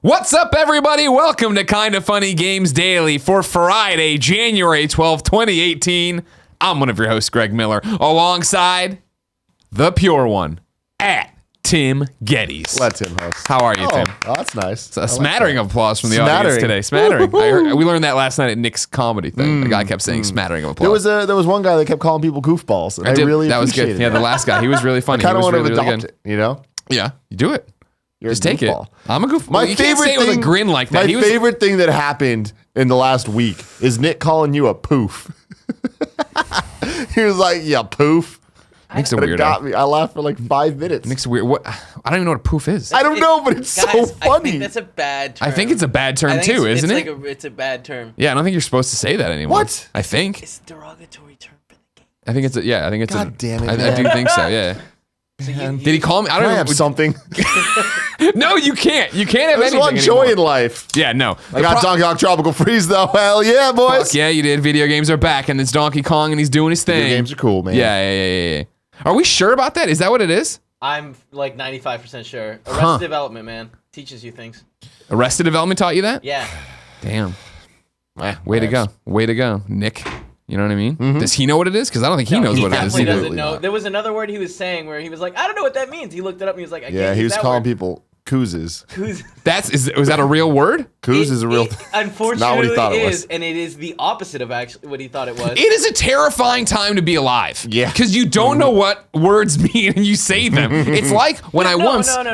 What's up, everybody? Welcome to Kinda Funny Games Daily for Friday, January 12th, 2018. I'm one of your hosts, Greg Miller, alongside the pure one, at Tim Gettys. Let Tim host. How are you, Tim? Oh, that's nice. It's a smattering of applause from the audience today. Smattering. We learned that last night at Nick's comedy thing. The guy kept saying smattering of applause. There was one guy that kept calling people goofballs. And I really that was good. appreciated Yeah, the last guy. He was really funny. I kind of want to really adopt it, you know? Yeah, you do it. You're Just a take it. goofball. I'm a goofball. My You can't favorite say it with thing, a grin like that. My favorite thing that happened in the last week is Nick calling you a poof. He was like, yeah, poof. Nick's a But it weirdo. got me. I laughed for like 5 minutes. Nick's weird. What? I don't even know what a poof is. I don't know, but it's Guys, so I funny. think that's a bad term. I think it's a bad term too, isn't it? It's a bad term. Yeah, I don't think you're supposed to say that anymore. What? I think. It's a derogatory term for the game. I think it's a, yeah, I think it's God damn it, I man. do think so, yeah. So Did he call me? I Can don't I know. have something? No, you can't. You can't have There's anything one joy anymore. in life. Yeah, no. I got Donkey Kong Tropical Freeze though. Hell yeah, boys. Fuck yeah, you did. Video games are back, and it's Donkey Kong, and he's doing his thing. Video games are cool, man. Yeah. Are we sure about that? Is that what it is? I'm like 95% sure. Arrested Huh. Development, man. Teaches you things. Arrested Development taught you that? Yeah. Damn. Way to go. Way to go, Nick. You know what I mean? Does he know what it is? Because I don't think he knows what it is. definitely either. doesn't know. There was another word he was saying where he was like, I don't know what that means. He looked it up and he was like, I Yeah, can't he use was that calling word. people koozes. Was that a real word? Koos is a real Unfortunately, not what he thought it it was. is, and it is the opposite of actually what he thought it was. It is a terrifying time to be alive. Yeah. Because you don't know what words mean and you say them. It's like when I once in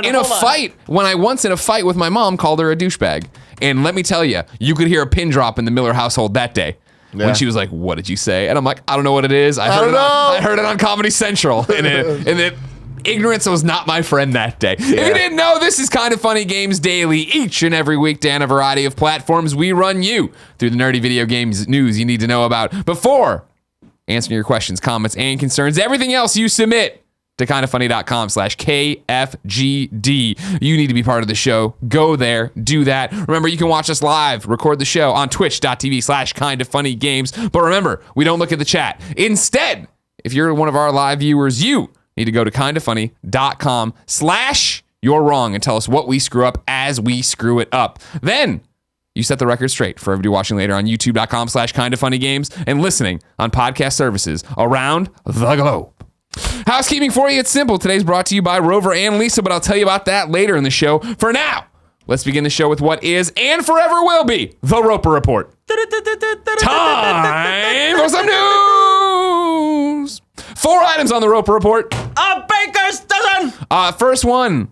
a fight with my mom called her a douchebag. And let me tell you, you could hear a pin drop in the Miller household that day. Yeah. When she was like, "What did you say?" And I'm like, "I don't know what it is. I heard it on Comedy Central." And ignorance was not my friend that day. If you didn't know, this is Kinda Funny Games Daily. Each and every weekday on a variety of platforms, we run you through the nerdy video games news you need to know about before answering your questions, comments, and concerns. Everything else you submit to kindafunny.com/KFGD. You need to be part of the show. Go there, do that. Remember, you can watch us live, record the show on twitch.tv/kindafunnygames. But remember, we don't look at the chat. Instead, if you're one of our live viewers, you need to go to kindafunny.com/you're wrong and tell us what we screw up as we screw it up. Then you set the record straight for everybody watching later on youtube.com/kindafunnygames and listening on podcast services around the globe. Housekeeping for you, it's simple. Today's brought to you by Rover and Lisa, but I'll tell you about that later in the show. For now, let's begin the show with what is and forever will be the Roper Report. Time for some news. 4 items on the Roper Report. A baker's dozen! First one.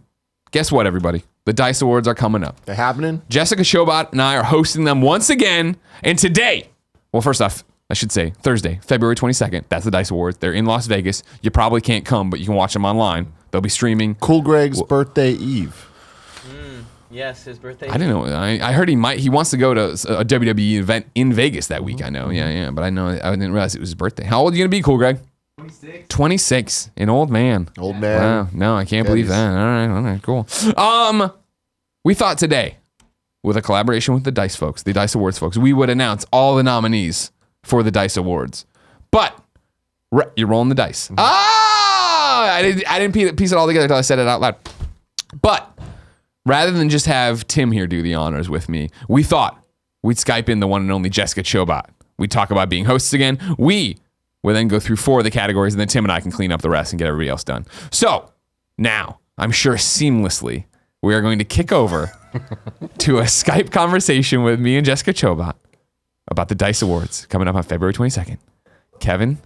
Guess what, everybody? The Dice Awards are coming up. They're happening. Jessica Chobot and I are hosting them once again. And today, well, first off, I should say Thursday, February 22nd. That's the Dice Awards. They're in Las Vegas. You probably can't come, but you can watch them online. They'll be streaming. Cool Greg's birthday eve. Yes, his birthday. I didn't know. I heard he wants to go to a WWE event in Vegas that week. I know. Yeah. But I didn't realize it was his birthday. How old are you going to be, Cool Greg? 26. 26. An old man. Old man. Wow. No, I can't believe that. All right, cool. We thought today, with a collaboration with the Dice folks, the Dice Awards folks, we would announce all the nominees for the Dice Awards. But you're rolling the dice. I didn't piece it all together until I said it out loud. But rather than just have Tim here do the honors with me, we thought we'd Skype in the one and only Jessica Chobot. We'd talk about being hosts again. We will then go through 4 of the categories, and then Tim and I can clean up the rest and get everybody else done. So now, I'm sure seamlessly, we are going to kick over to a Skype conversation with me and Jessica Chobot about the Dice Awards coming up on February 22nd. Kevin,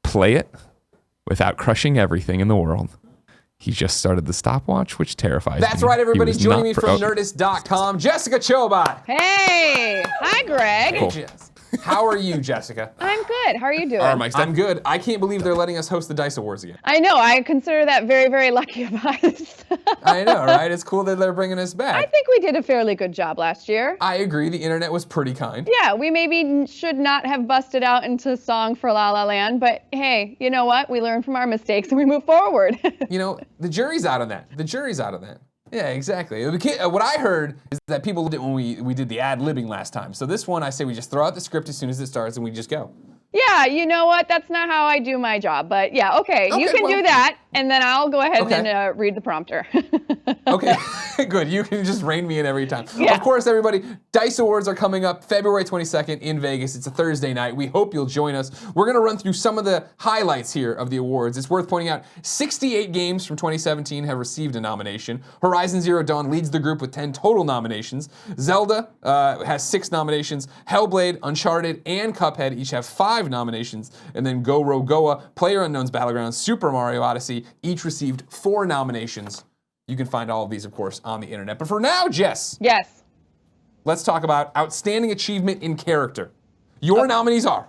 play it without crushing everything in the world. He just started the stopwatch, which terrifies me. That's right, everybody. Joining me from Nerdist.com, Jessica Chobot. Hey. Hi, Greg. Cool. Hey, Jess. How are you, Jessica? I'm good. How are you doing? I'm good. I can't believe they're letting us host the Dice Awards again. I know. I consider that very, very lucky of us. I know, right? It's cool that they're bringing us I back. think we did a fairly good job last year. I agree. The internet was pretty kind. Yeah, we maybe should not have busted out into song for La La Land, but hey, you know what? We learn from our mistakes and we move forward. You know, the jury's out on that. Yeah, exactly. What I heard is that people loved it when we did the ad-libbing last time. So this one, I say we just throw out the script as soon as it starts and we just go. Yeah, you know what? That's not how I do my job, but yeah, okay, you can do that. and then I'll go ahead Okay. and read the prompter. Okay, good. You can just rein me in every time. Yeah. Of course, everybody, DICE Awards are coming up February 22nd in Vegas. It's a Thursday night. We hope you'll join us. We're going to run through some of the highlights here of the awards. It's worth pointing out 68 games from 2017 have received a nomination. Horizon Zero Dawn leads the group with 10 total nominations. Zelda has 6 nominations. Hellblade, Uncharted, and Cuphead each have 5 nominations. And then Go Rogue Goa, PlayerUnknown's Battlegrounds, Super Mario Odyssey each received 4 nominations. You can find all of these, of course, on the internet. But for now, Jess, Yes. let's talk about Outstanding Achievement in Character. Your nominees are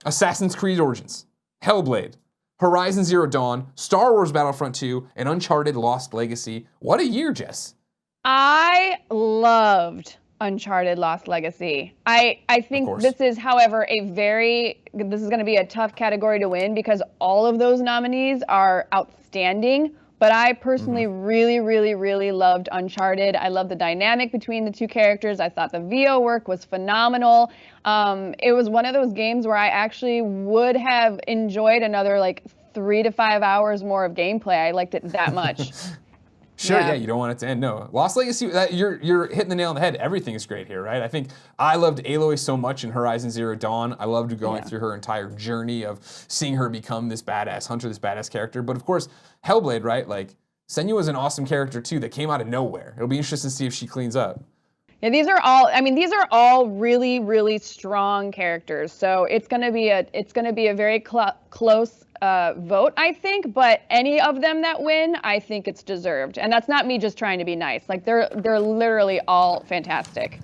Assassin's Creed Origins, Hellblade, Horizon Zero Dawn, Star Wars Battlefront 2, and Uncharted Lost Legacy. What a year, Jess. I loved Uncharted Lost Legacy. I think course. this is, however, this is going to be a tough category to win because all of those nominees are outstanding. But I personally really, really, really loved Uncharted. I love the dynamic between the two characters. I thought the VO work was phenomenal. It was one of those games where I actually would have enjoyed another like 3 to 5 hours more of gameplay. I liked it that much. Sure, Yeah. yeah, you don't want it to end. No, Lost Legacy, you're hitting the nail on the head. Everything is great here, right? I think I loved Aloy so much in Horizon Zero Dawn. I loved going through her entire journey of seeing her become this badass hunter, this badass character. But of course, Hellblade, right? Like, Senua is an awesome character too that came out of nowhere. It'll be interesting to see if she cleans up. Yeah, these are all really, really strong characters. So it's gonna be a very close vote, I think. But any of them that win, I think it's deserved. And that's not me just trying to be nice. Like they're literally all fantastic.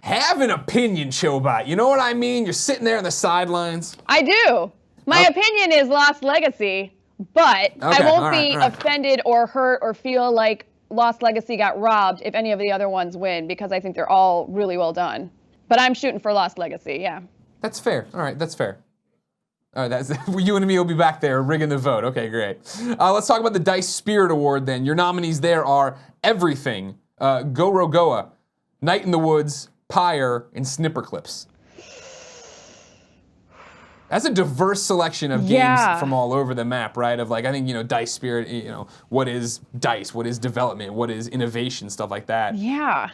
Have an opinion, Chobot. You know what I mean? You're sitting there on the sidelines. I do. My opinion is Lost Legacy, but I won't be offended or hurt or feel like Lost Legacy got robbed if any of the other ones win because I think they're all really well done. But I'm shooting for Lost Legacy, yeah. That's fair. All right, that's fair. All right, that's you and me will be back there rigging the vote. Okay, great. Let's talk about the DICE Spirit Award then. Your nominees there are Everything, Go Rogue Goa, Night in the Woods, Pyre, and Snipper Clips. That's a diverse selection of games from all over the map, right? Of like, I think, DICE Spirit, what is DICE? What is development? What is innovation? Stuff like that. Yeah.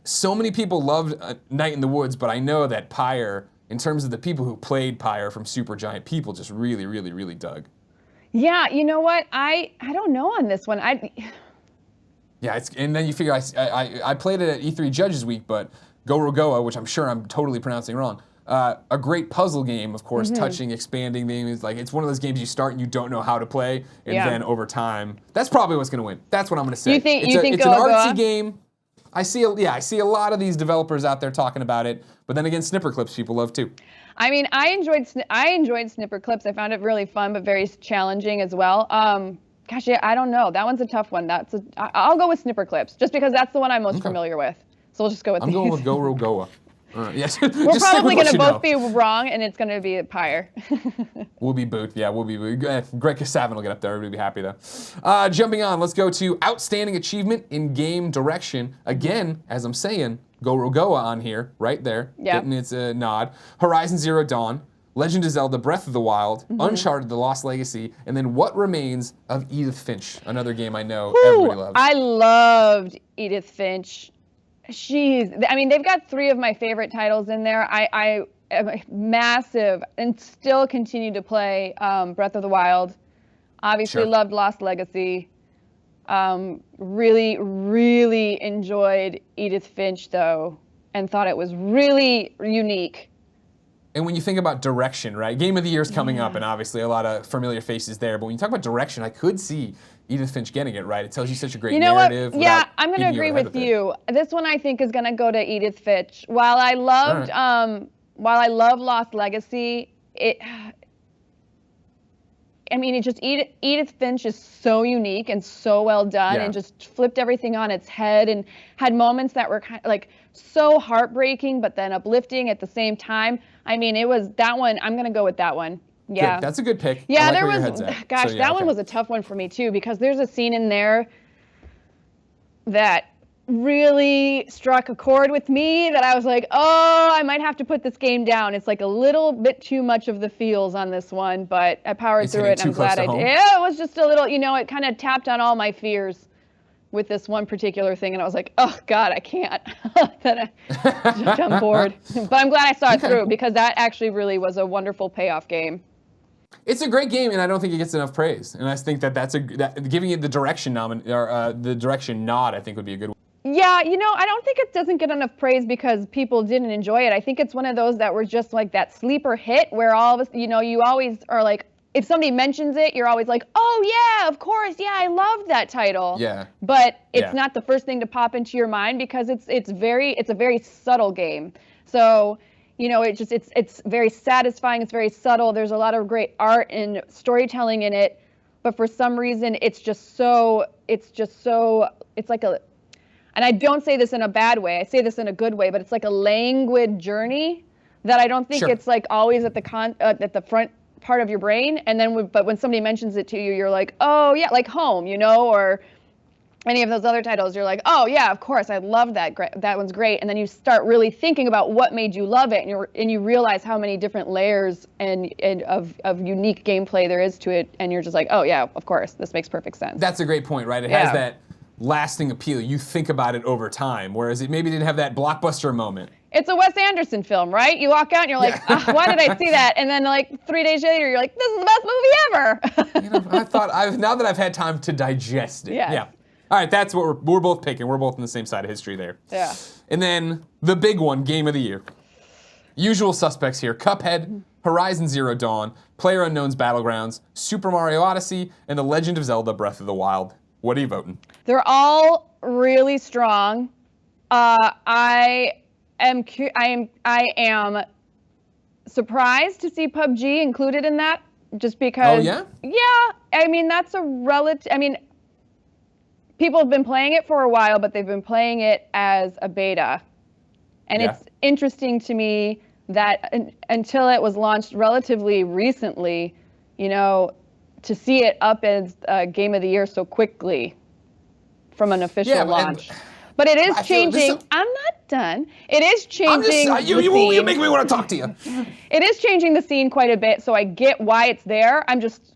So many people loved Night in the Woods, but I know that Pyre, in terms of the people who played Pyre from Supergiant, people just really, really, really dug. Yeah, you know what? I don't know on this one. Yeah, and then you figure, I played it at E3 Judges Week, but Go Rogue Goa, which I'm sure I'm totally pronouncing wrong, a great puzzle game, of course, touching, expanding things. Like, it's one of those games you start and you don't know how to play, and then over time, that's probably what's going to win. That's what I'm going to say. You think it's Go an Rogue artsy Goa? game. I see a lot of these developers out there talking about it, but then again, Snipper Clips people love too. I mean, I enjoyed Snipper Clips. I found it really fun, but very challenging as well. Gosh, yeah, I don't know. That one's a tough one. I'll go with Snipper Clips, just because that's the one I'm most familiar with. So we'll just go with I'm these. going with Go Rogue Goa. Yes. We're probably going to both be wrong, and it's going to be a Pyre. We'll be booed. Yeah, we'll be booed. Greg Kasavin will get up there. Everybody will be happy, though. Jumping on, let's go to Outstanding Achievement in Game Direction. Again, as I'm saying, Go Rogue Goa on here, right there, getting its nod. Horizon Zero Dawn, Legend of Zelda Breath of the Wild, Uncharted The Lost Legacy, and then What Remains of Edith Finch, another game I know everybody loves. I loved Edith Finch. They've got 3 of my favorite titles in there. I am a massive and still continue to play Breath of the Wild. Obviously loved Lost Legacy. Really, really enjoyed Edith Finch though, and thought it was really unique. And when you think about direction, right? Game of the Year is coming up, and obviously a lot of familiar faces there. But when you talk about direction, I could see Edith Finch getting it, right? It tells you such a great narrative. Yeah, I'm going to agree with you. This one I think is going to go to Edith Finch. While I loved, Lost Legacy, Edith Finch is so unique and so well done, and just flipped everything on its head, and had moments that were kind of like so heartbreaking, but then uplifting at the same time. I mean, it was that one. I'm going to go with that one. Yeah. Good. That's a good pick. Yeah, there was, that one was a tough one for me too, because there's a scene in there that really struck a chord with me that I was like, oh, I might have to put this game down. It's like a little bit too much of the feels on this one, but I powered through it, and I'm glad I did. Yeah, it was just a little, it kind of tapped on all my fears with this one particular thing, and I was like, oh God, I can't. Then I jumped bored. But I'm glad I saw it through, because that actually really was a wonderful payoff game. It's a great game, and I don't think it gets enough praise. And I think that giving it the direction the direction nod, I think would be a good one. Yeah, I don't think it doesn't get enough praise because people didn't enjoy it. I think it's one of those that were just like that sleeper hit where all of us, you always are like, if somebody mentions it, you're always like, oh yeah, of course, yeah, I loved that title. Yeah. But it's not the first thing to pop into your mind because it's a very subtle game. So, it's very satisfying, it's very subtle. There's a lot of great art and storytelling in it, but for some reason it's like a, and I don't say this in a bad way, I say this in a good way, but it's like a languid journey that I don't think it's like always at the front part of your brain. And then, but when somebody mentions it to you, you're like, oh yeah, like Home, or any of those other titles, you're like, oh yeah, of course, I love that. That one's great. And then you start really thinking about what made you love it, and you realize how many different layers and of unique gameplay there is to it, and you're just like, oh yeah, of course, this makes perfect sense. That's a great point, right? It has that lasting appeal. You think about it over time, whereas it maybe didn't have that blockbuster moment. It's a Wes Anderson film, right? You walk out and you're like, why did I see that? And then like 3 days later, you're like, this is the best movie ever. Now that I've had time to digest it. Yeah. All right, that's what we're both picking. We're both on the same side of history there. Yeah. And then the big one, game of the year. Usual suspects here: Cuphead, Horizon Zero Dawn, PlayerUnknown's Battlegrounds, Super Mario Odyssey, and The Legend of Zelda: Breath of the Wild. What are you voting? They're all really strong. I am surprised to see PUBG included in that, just because. Oh yeah. Yeah, I mean that's a relative. I mean, people have been playing it for a while, but they've been playing it as a beta, and it's interesting to me that until it was launched relatively recently, to see it up as Game of the Year so quickly from an official launch. But it is changing. I'm not done. It is changing. You make me want to talk to you. It is changing the scene quite a bit, so I get why it's there. I'm just,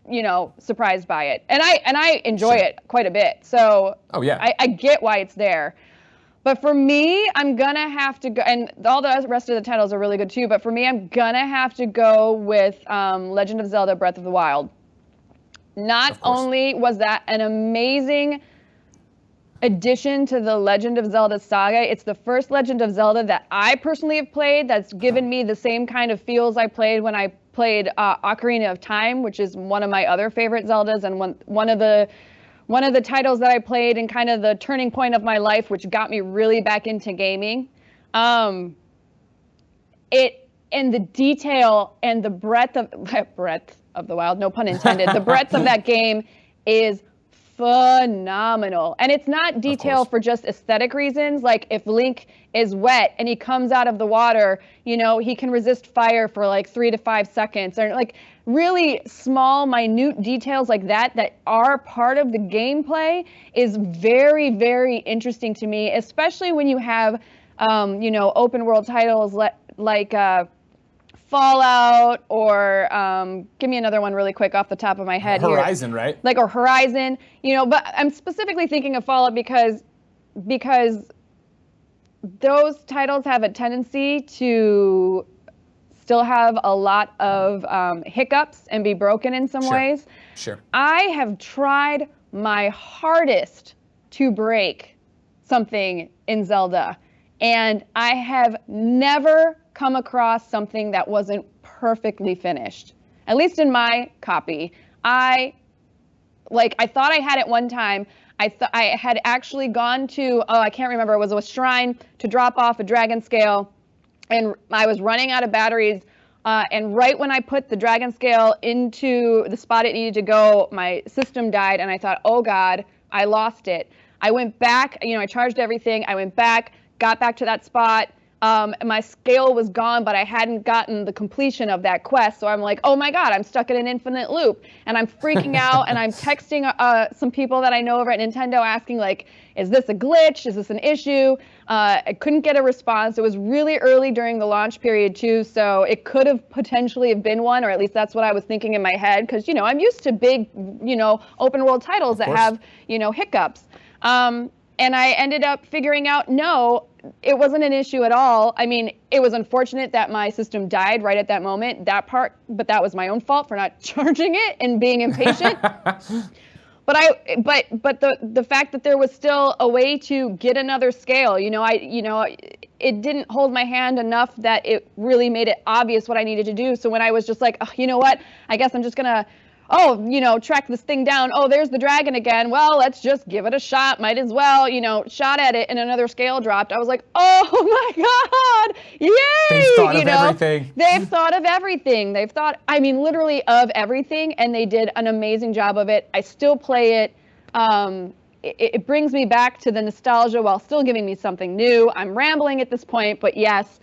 surprised by it, and I enjoy it quite a bit. So I get why it's there. But for me, I'm gonna have to go, and all the rest of the titles are really good too. But for me, I'm gonna have to go with Legend of Zelda: Breath of the Wild. Not only was that an amazing addition to the Legend of Zelda saga, it's the first Legend of Zelda that I personally have played that's given me the same kind of feels I played when I played Ocarina of Time, which is one of my other favorite Zeldas, and one of the titles that I played and kind of the turning point of my life, which got me really back into gaming. It and the detail and the breadth of the wild, no pun intended. The breadth of that game is phenomenal. And it's not detail for just aesthetic reasons. Like if Link is wet and he comes out of the water, he can resist fire for like 3 to 5 seconds, or like really small, minute details like that are part of the gameplay is very, very interesting to me, especially when you have, open world titles like Fallout, or give me another one really quick off the top of my head. Horizon, right? Or Horizon, but I'm specifically thinking of Fallout because those titles have a tendency to still have a lot of hiccups and be broken in some ways. Sure. I have tried my hardest to break something in Zelda, and I have never come across something that wasn't perfectly finished. At least in my copy. I thought I had it one time. I had actually gone to, I can't remember, it was a shrine to drop off a dragon scale, and I was running out of batteries, and right when I put the dragon scale into the spot it needed to go, my system died, and I thought, oh God, I lost it. I went back, I charged everything, I went back, got back to that spot, My scale was gone, but I hadn't gotten the completion of that quest. So I'm like, oh my God, I'm stuck in an infinite loop. And I'm freaking out, and I'm texting some people that I know over at Nintendo asking, like, is this a glitch? Is this an issue? I couldn't get a response. It was really early during the launch period too, so it could have potentially have been one, or at least that's what I was thinking in my head, because, you know, I'm used to big, you know, open world titles that have, you know, hiccups. And I ended up figuring out, no, it wasn't an issue at all. I mean, it was unfortunate that my system died right at that moment, that part, but that was my own fault for not charging it and being impatient. But the fact that there was still a way to get another scale, it didn't hold my hand enough that it really made it obvious what I needed to do. So when I was just like, oh, you know what, I guess I'm just gonna, track this thing down. Oh, there's the dragon again. Well, let's just give it a shot. Might as well, shot at it, and another scale dropped. I was like, oh my God, yay! They've thought of everything. They've thought of everything. They've thought, literally of everything, and they did an amazing job of it. I still play it. It brings me back to the nostalgia while still giving me something new. I'm rambling at this point, but yes,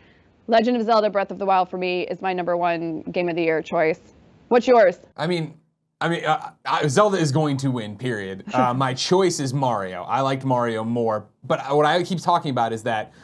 Legend of Zelda Breath of the Wild for me is my #1 Game of the Year choice. What's yours? Zelda is going to win, period. My choice is Mario. I liked Mario more, but what I keep talking about is that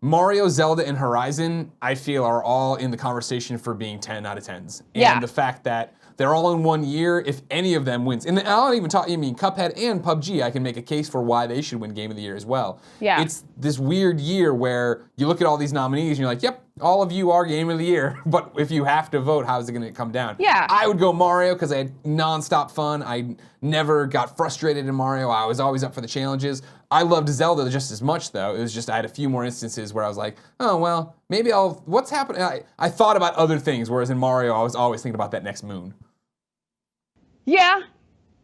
Mario, Zelda, and Horizon, I feel, are all in the conversation for being 10 out of 10s. And the fact that they're all in 1 year, if any of them wins. And I don't even talk, Cuphead and PUBG, I can make a case for why they should win Game of the Year as well. Yeah. It's this weird year where you look at all these nominees and you're like, yep, all of you are Game of the Year, but if you have to vote, how is it going to come down? Yeah. I would go Mario because I had nonstop fun. I never got frustrated in Mario. I was always up for the challenges. I loved Zelda just as much, though. It was just I had a few more instances where I was like, oh, well, maybe what's happening? I thought about other things, whereas in Mario, I was always thinking about that next moon. Yeah,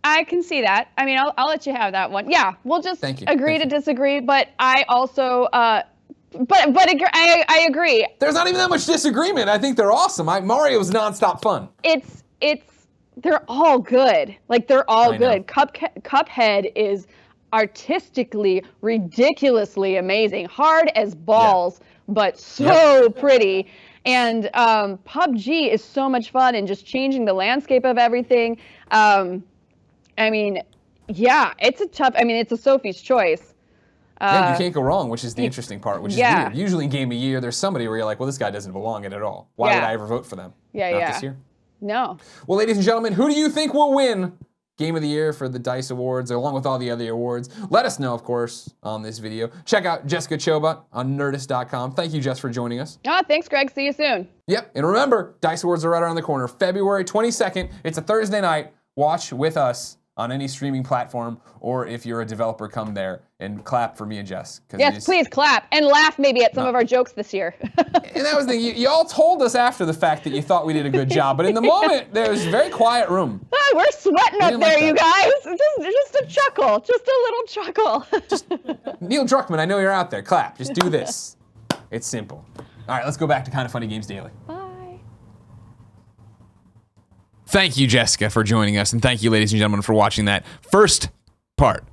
I can see that. I'll let you have that one. Yeah, we'll just agree to disagree, but I also... I agree. There's not even that much disagreement. I think they're awesome. Mario's nonstop fun. They're all good. Like, they're all good. Cuphead is artistically, ridiculously amazing. Hard as balls, but so pretty. And PUBG is so much fun and just changing the landscape of everything. It's a tough... it's a Sophie's choice. You can't go wrong, which is the interesting part, which is weird. Usually in Game of the Year, there's somebody where you're like, well, this guy doesn't belong in it at all. Why would I ever vote for them? Not this year. No. Well, ladies and gentlemen, who do you think will win Game of the Year for the DICE Awards, along with all the other awards? Let us know, of course, on this video. Check out Jessica Chobot on Nerdist.com. Thank you, Jess, for joining us. Thanks, Greg. See you soon. Yep, and remember, DICE Awards are right around the corner. February 22nd. It's a Thursday night. Watch with us on any streaming platform, or if you're a developer, come there and clap for me and Jess. Yes, please clap and laugh maybe at some of our jokes this year. And that was the thing. You all told us after the fact that you thought we did a good job, but in the moment, there was a very quiet room. We're sweating up there, you guys. Just a chuckle, just a little chuckle. Just Neil Druckmann, I know you're out there. Clap. Just do this. It's simple. All right, let's go back to Kind of Funny Games Daily. Bye. Thank you, Jessica, for joining us, and thank you, ladies and gentlemen, for watching that first part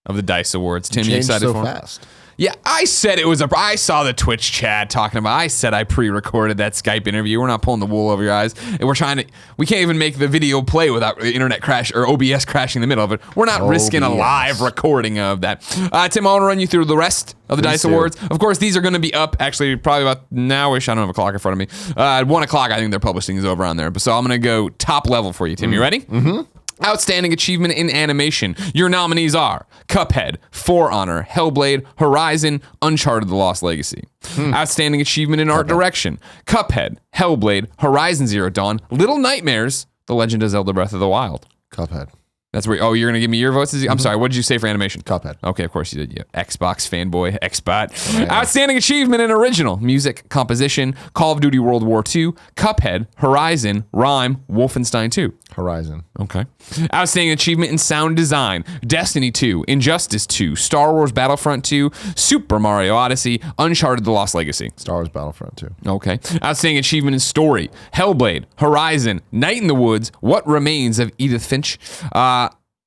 of the DICE Awards. Tim, you excited for it? Fast. Yeah, I said it was I saw the Twitch chat talking about, I said I pre-recorded that Skype interview. We're not pulling the wool over your eyes. And we can't even make the video play without the internet crash or OBS crashing in the middle of it. We're not risking a live recording of that. Tim, I want to run you through the rest of the DICE Awards. Of course, these are going to be up actually probably about now-ish. I don't have a clock in front of me. At 1 o'clock, I think they're publishing these over on there. So I'm going to go top level for you, Tim. You ready? Mm-hmm. Outstanding Achievement in Animation. Your nominees are Cuphead, For Honor, Hellblade, Horizon, Uncharted: The Lost Legacy. Outstanding Achievement in Art Direction. Cuphead, Hellblade, Horizon Zero Dawn, Little Nightmares, The Legend of Zelda Breath of the Wild. Cuphead. That's where, you're going to give me your votes? I'm sorry, what did you say for animation? Cuphead. Okay, of course you did. Yeah. Xbox fanboy, Xbot. Yeah. Outstanding Achievement in Original, Music, Composition, Call of Duty World War II, Cuphead, Horizon, Rhyme, Wolfenstein 2. Horizon. Okay. Outstanding Achievement in Sound Design, Destiny 2, Injustice 2, Star Wars Battlefront 2, Super Mario Odyssey, Uncharted: The Lost Legacy. Star Wars Battlefront 2. Okay. Outstanding Achievement in Story, Hellblade, Horizon, Night in the Woods, What Remains of Edith Finch,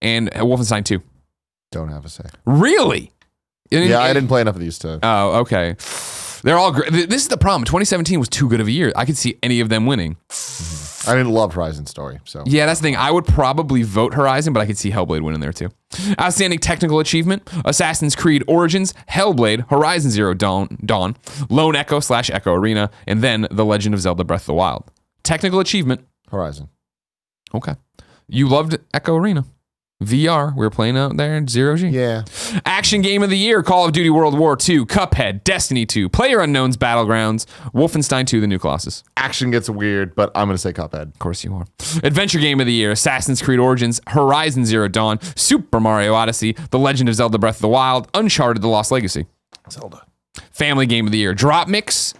and Wolfenstein 2. Don't have a say. Really? I didn't play enough of these to. Oh, okay. They're all great. This is the problem. 2017 was too good of a year. I could see any of them winning. I didn't love Horizon Story, so Yeah, that's the thing. I would probably vote Horizon, but I could see Hellblade winning there too. Outstanding technical achievement: Assassin's Creed Origins, Hellblade, Horizon Zero Dawn, Lone Echo / Echo Arena, and then The Legend of Zelda: Breath of the Wild. Technical achievement. Horizon. Okay. You loved Echo Arena. VR, we were playing out there in Zero G. Yeah. Action Game of the Year: Call of Duty World War II, Cuphead, Destiny 2, PlayerUnknown's Battlegrounds, Wolfenstein 2: The New Colossus. Action gets weird, but I'm going to say Cuphead. Of course you are. Adventure Game of the Year: Assassin's Creed Origins, Horizon Zero Dawn, Super Mario Odyssey, The Legend of Zelda: Breath of the Wild, Uncharted: The Lost Legacy. Zelda. Family Game of the Year: Drop Mix,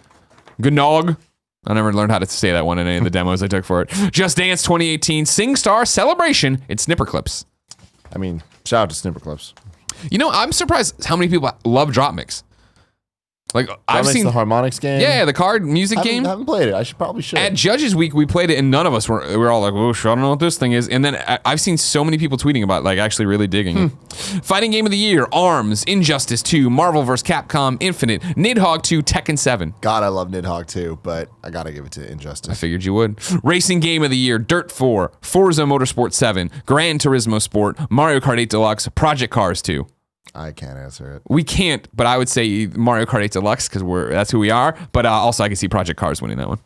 Gnog. I never learned how to say that one in any of the demos I took for it. Just Dance 2018, SingStar, Celebration, and Snipper Clips. I mean, shout out to Snipper Clips. You know, I'm surprised how many people love Drop Mix. Like, I've seen the harmonics game. Yeah, the card music game. I haven't played it. I probably should. At Judges Week, we played it, and none of us were all like, "Oh, I don't know what this thing is." And then I've seen so many people tweeting about, like, actually really digging it. Fighting Game of the Year: Arms, Injustice 2, Marvel vs. Capcom Infinite, Nidhogg 2, Tekken 7. God, I love Nidhogg too, but I gotta give it to I Injustice. figured you would. Racing Game of the Year: Dirt 4, Forza Motorsport 7, Gran Turismo Sport, Mario Kart 8 Deluxe, Project Cars 2. I can't answer it. We can't, but I would say Mario Kart 8 Deluxe because that's who we are. But also, I can see Project Cars winning that one.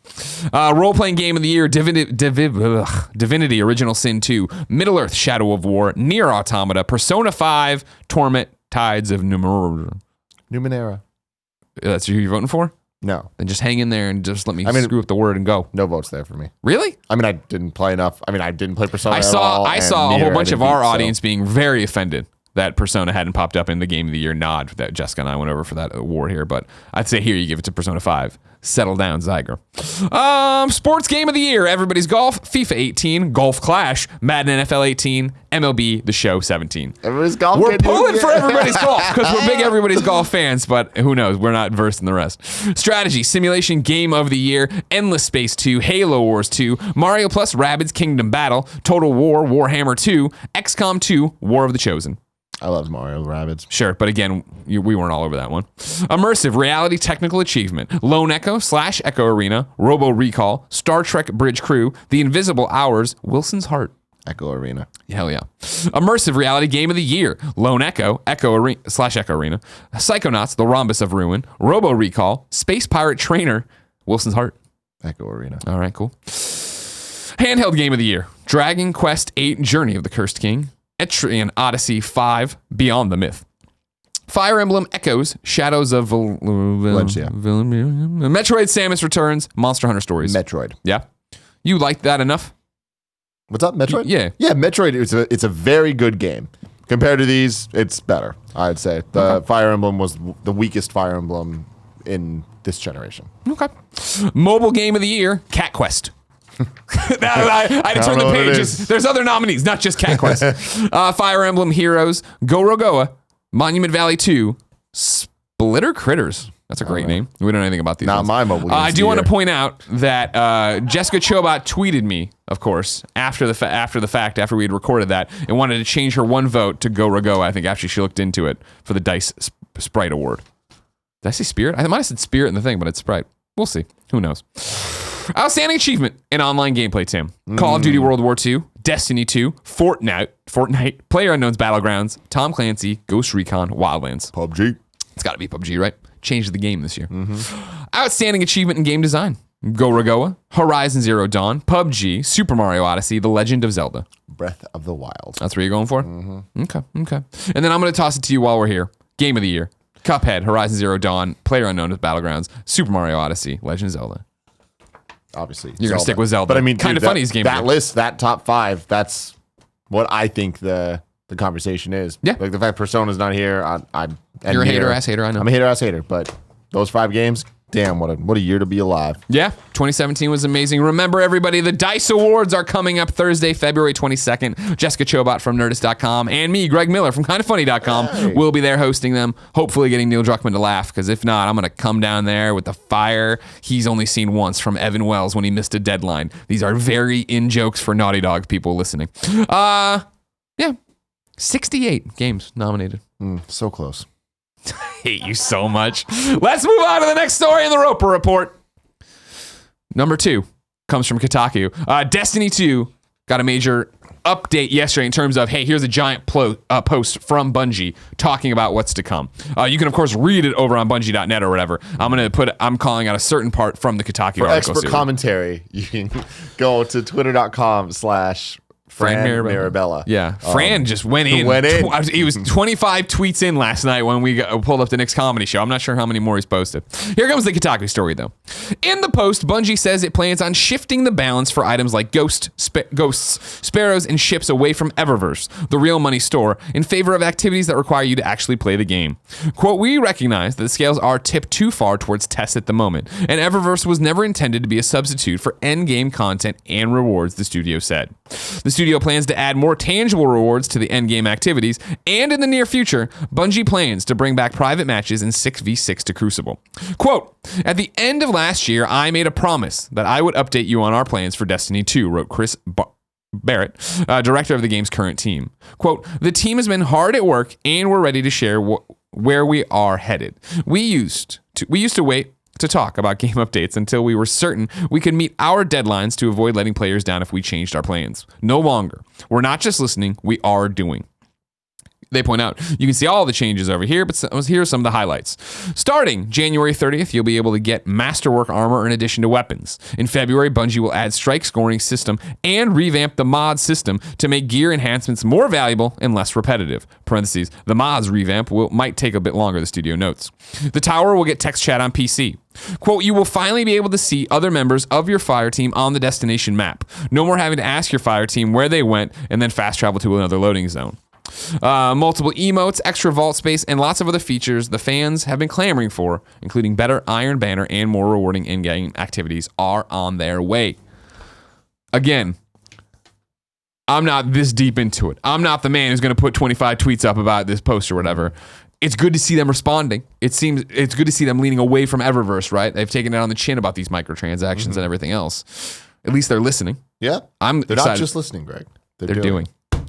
Role-playing Game of the Year: Divinity Original Sin 2, Middle-earth: Shadow of War, Nier Automata, Persona 5, Torment: Tides of Numenera. That's who you're voting for? No. Then just hang in there and just let me screw up the word and go. No votes there for me. Really? I mean, I didn't play enough. I mean, I didn't play Persona I at all, saw and a Nier whole I bunch of didn't our beat, so- audience being very offended that Persona hadn't popped up in the Game of the Year nod that Jessica and I went over for that award here. But I'd say here you give it to Persona 5. Settle down, Zyger. Sports Game of the Year: Everybody's Golf, FIFA 18, Golf Clash, Madden NFL 18, MLB The Show 17. Everybody's golf. We're pulling for Everybody's Golf because we're big Everybody's Golf fans, but who knows? We're not versed in the rest. Strategy Simulation Game of the Year: Endless Space 2, Halo Wars 2, Mario plus Rabbids Kingdom Battle, Total War, Warhammer 2, XCOM 2, War of the Chosen. I love Mario Rabbids. Sure, but again, we weren't all over that one. Immersive Reality Technical Achievement: Lone Echo / Echo Arena, Robo Recall, Star Trek Bridge Crew, The Invisible Hours, Wilson's Heart. Echo Arena. Hell yeah. Immersive Reality Game of the Year: Lone Echo, Echo Arena / Echo Arena, Psychonauts, The Rhombus of Ruin, Robo Recall, Space Pirate Trainer, Wilson's Heart. Echo Arena. All right, cool. Handheld Game of the Year: Dragon Quest VIII, Journey of the Cursed King, Etrian Odyssey 5, Beyond the Myth, Fire Emblem Echoes, Shadows of Valencia. Metroid: Samus Returns, Monster Hunter Stories. Metroid. Yeah, you liked that enough? What's up, Metroid? Yeah. Yeah, Metroid, it's a very good game. Compared to these, it's better, I'd say. The Fire Emblem was the weakest Fire Emblem in this generation. Okay. Mobile Game of the Year: Cat Quest. I had to turn the know what it pages. is. There's other nominees, not just Cat Quest. Fire Emblem Heroes, Gorogoa, Monument Valley 2, Splitter Critters. That's a great name. We don't know anything about these. Not ones. my mobile games I of do the want to year. point out that Jessica Chobot tweeted me, of course, after the fact, after we had recorded that, and wanted to change her one vote to Gorogoa. I think after she looked into it for the Dice Sprite Award. Did I say Spirit? I might have said Spirit in the thing, but it's Sprite. We'll see. Who knows? Outstanding achievement in online gameplay, Tim. Call of Duty World War II, Destiny 2, Fortnite, PlayerUnknown's Battlegrounds, Tom Clancy, Ghost Recon, Wildlands. PUBG. It's got to be PUBG, right? Changed the game this year. Outstanding achievement in game design: Gorogoa, Horizon Zero Dawn, PUBG, Super Mario Odyssey, The Legend of Zelda. Breath of the Wild. That's what you're going for? Okay. And then I'm going to toss it to you while we're here. Game of the Year: Cuphead, Horizon Zero Dawn, PlayerUnknown's Battlegrounds, Super Mario Odyssey, Legend of Zelda. Obviously. You're going to stick with Zelda. But I mean, kind of dude, funny is game of the that year. list, that top 5, that's what I think the conversation is. Yeah. Like the fact Persona's not here, and You're a Nier. hater-ass hater, I know. I'm a hater-ass hater, but those 5 games, damn, what a year to be alive. Yeah, 2017 was amazing. Remember, everybody, the Dice Awards are coming up Thursday, February 22nd. Jessica Chobot from Nerdist.com and me, Greg Miller from KindofFunny.com, will be there hosting them, hopefully getting Neil Druckmann to laugh, because if not, I'm going to come down there with the fire he's only seen once from Evan Wells when he missed a deadline. These are very in-jokes for Naughty Dog people listening. Yeah, 68 games nominated. So close. Hate you so much. Let's move on to the next story in the Roper Report. Number 2 comes from Kotaku. Destiny 2 got a major update yesterday in terms of, hey, here's a giant post from Bungie talking about what's to come. You can, of course, read it over on Bungie.net or whatever. I'm calling out a certain part from the Kotaku For article. expert commentary, you can go to twitter.com/Fran Mirabella. Yeah, Fran just went in. He was 25 tweets in last night when we pulled up the next comedy show. I'm not sure how many more he's posted. Here comes the Kotaku story, though. In the post, Bungie says it plans on shifting the balance for items like ghosts, sparrows, and ships away from Eververse, the real money store, in favor of activities that require you to actually play the game. Quote, we recognize that the scales are tipped too far towards tests at the moment, and Eververse was never intended to be a substitute for endgame content and rewards, the studio said. The studio plans to add more tangible rewards to the endgame activities, and in the near future, Bungie plans to bring back private matches in 6v6 to Crucible. Quote, at the end of last year, I made a promise that I would update you on our plans for Destiny 2, wrote Chris Barrett, director of the game's current team. Quote, the team has been hard at work, and we're ready to share where we are headed. We used to wait to talk about game updates until we were certain we could meet our deadlines to avoid letting players down if we changed our plans. No longer. We're not just listening, we are doing. They point out, you can see all the changes over here, but here are some of the highlights. Starting January 30th, you'll be able to get Masterwork armor in addition to weapons. In February, Bungie will add strike scoring system and revamp the mod system to make gear enhancements more valuable and less repetitive. Parentheses, the mods revamp might take a bit longer, the studio notes. The tower will get text chat on PC. Quote, you will finally be able to see other members of your fire team on the destination map. No more having to ask your fire team where they went and then fast travel to another loading zone. Multiple emotes, extra vault space, and lots of other features the fans have been clamoring for, including better Iron Banner and more rewarding in-game activities, are on their way. Again, I'm not this deep into it. I'm not the man who's going to put 25 tweets up about this post or whatever. It's good to see them responding. It's good to see them leaning away from Eververse, right? They've taken it on the chin about these microtransactions and everything else. At least they're listening. Yeah. They're excited. Not just listening, Greg. They're doing.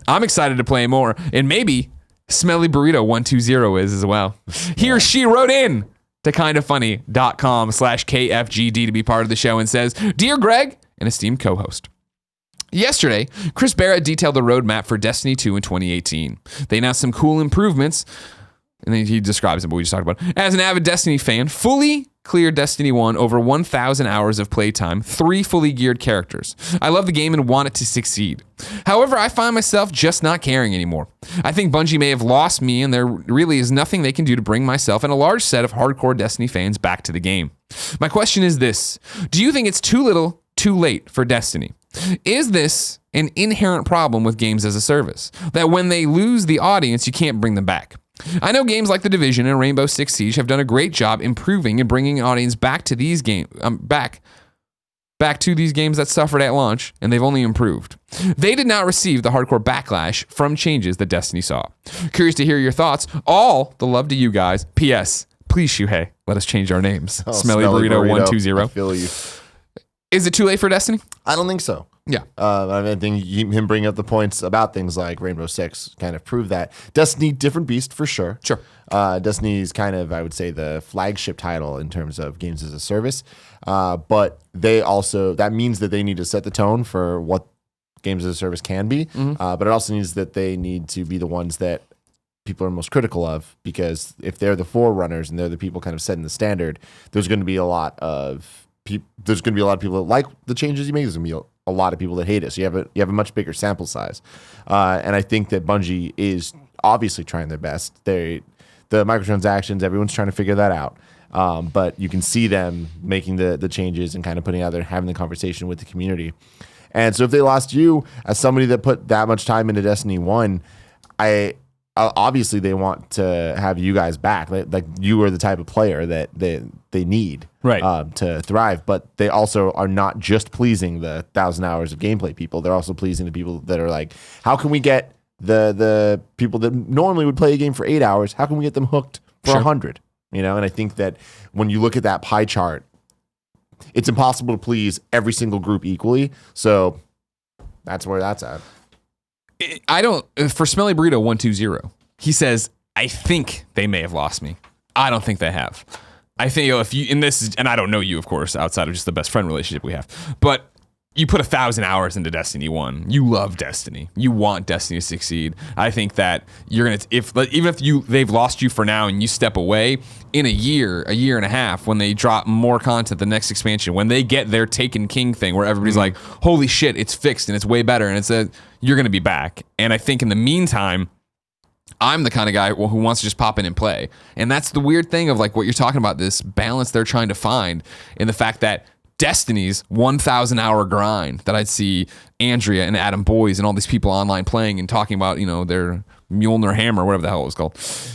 I'm excited to play more, and maybe Smelly Burrito 120 is as well. He or she wrote in to kindafunny.com/KFGD to be part of the show and says, Dear Greg, an esteemed co-host. Yesterday, Chris Barrett detailed the roadmap for Destiny 2 in 2018. They announced some cool improvements, and then he describes it, but we just talked about it. As an avid Destiny fan, fully cleared Destiny 1 over 1,000 hours of playtime, 3 fully geared characters. I love the game and want it to succeed. However, I find myself just not caring anymore. I think Bungie may have lost me, and there really is nothing they can do to bring myself and a large set of hardcore Destiny fans back to the game. My question is this. Do you think it's too little, too late for Destiny? Is this an inherent problem with games as a service? That when they lose the audience, you can't bring them back? I know games like The Division and Rainbow Six Siege have done a great job improving and bringing an audience back to these games, back to these games that suffered at launch, and they've only improved. They did not receive the hardcore backlash from changes that Destiny saw. Curious to hear your thoughts. All the love to you guys. P.S. Please, Shuhei, let us change our names. Smelly Burrito 120. I feel you. Is it too late for Destiny? I don't think so. Yeah. I think him bringing up the points about things like Rainbow Six kind of prove that. Destiny, different beast for sure. Sure. Destiny's kind of, I would say, the flagship title in terms of games as a service. But that means that they need to set the tone for what games as a service can be. But it also means that they need to be the ones that people are most critical of, because if they're the forerunners and they're the people kind of setting the standard, there's going to be a lot of people that like the changes you make. There's going to be a lot of people that hate it. So you have a much bigger sample size. And I think that Bungie is obviously trying their best. The microtransactions, everyone's trying to figure that out. But you can see them making the changes and kind of putting out there, having the conversation with the community. And so if they lost you as somebody that put that much time into Destiny 1, obviously they want to have you guys back. Like you are the type of player that they need to thrive. But they also are not just pleasing the 1,000 hours of gameplay people. They're also pleasing the people that are like, how can we get the people that normally would play a game for 8 hours, how can we get them hooked for 100? And I think that when you look at that pie chart, it's impossible to please every single group equally. So that's where that's at. For Smelly Burrito 120, he says, I think they may have lost me. I don't think they have. I think if you, and I don't know you, of course, outside of just the best friend relationship we have, but you put 1,000 hours into Destiny 1. You love Destiny. You want Destiny to succeed. I think that you're going to, even if they've lost you for now and you step away, in a year and a half, when they drop more content, the next expansion, when they get their Taken King thing where everybody's like, holy shit, it's fixed and it's way better, and you're going to be back. And I think in the meantime, I'm the kind of guy who wants to just pop in and play. And that's the weird thing of like what you're talking about, this balance they're trying to find in the fact that Destiny's 1,000 hour grind that I'd see Andrea and Adam Boyes and all these people online playing and talking about, their Mjolnir hammer, whatever the hell it was called,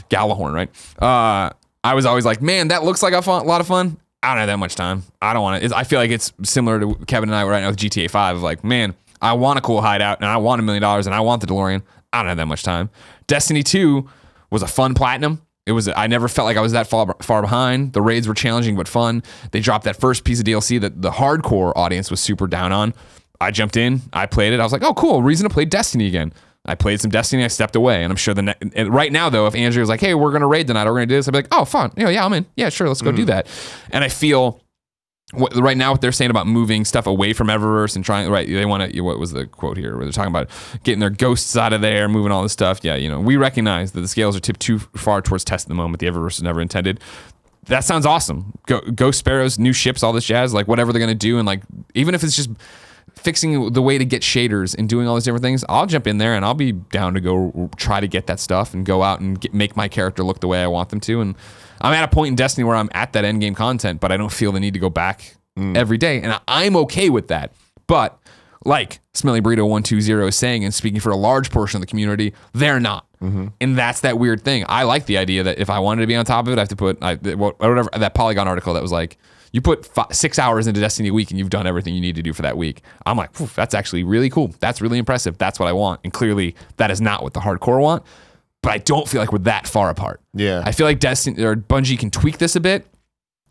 Galahorn, right? I was always like, man, that looks like a lot of fun. I don't have that much time. I don't want it. I feel like it's similar to Kevin and I right now with GTA 5 of like, man, I want a cool hideout and I want $1 million and I want the DeLorean. I don't have that much time. Destiny 2 was a fun platinum. I never felt like I was that far behind. The raids were challenging but fun. They dropped that first piece of DLC that the hardcore audience was super down on. I jumped in, I played it. I was like, oh, cool, reason to play Destiny again. I played some Destiny, I stepped away, and I'm sure and right now though, if Andrea was like, hey, we're gonna raid tonight, we're gonna do this, I'd be like, oh, fun, yeah, I'm in, yeah, sure, let's go do that. And I feel right now what they're saying about moving stuff away from Eververse and trying, right, they want to, what was the quote here where they're talking about getting their ghosts out of there, moving all this stuff. Yeah, we recognize that the scales are tipped too far towards test at the moment. The Eververse is never intended. That sounds awesome. Ghost Sparrows, new ships, all this jazz, like whatever they're gonna do, and like even if it's just fixing the way to get shaders and doing all these different things, I'll jump in there and I'll be down to go try to get that stuff and go out and make my character look the way I want them to. And I'm at a point in Destiny where I'm at that end game content, but I don't feel the need to go back every day. And I'm okay with that. But like Smelly Burrito 120 is saying, and speaking for a large portion of the community, they're not. And that's that weird thing. I like the idea that if I wanted to be on top of it, I have to put whatever that Polygon article that was like, you put 6 hours into Destiny a week and you've done everything you need to do for that week. I'm like, that's actually really cool. That's really impressive. That's what I want. And clearly that is not what the hardcore want. But I don't feel like we're that far apart. Yeah. I feel like Destiny or Bungie can tweak this a bit.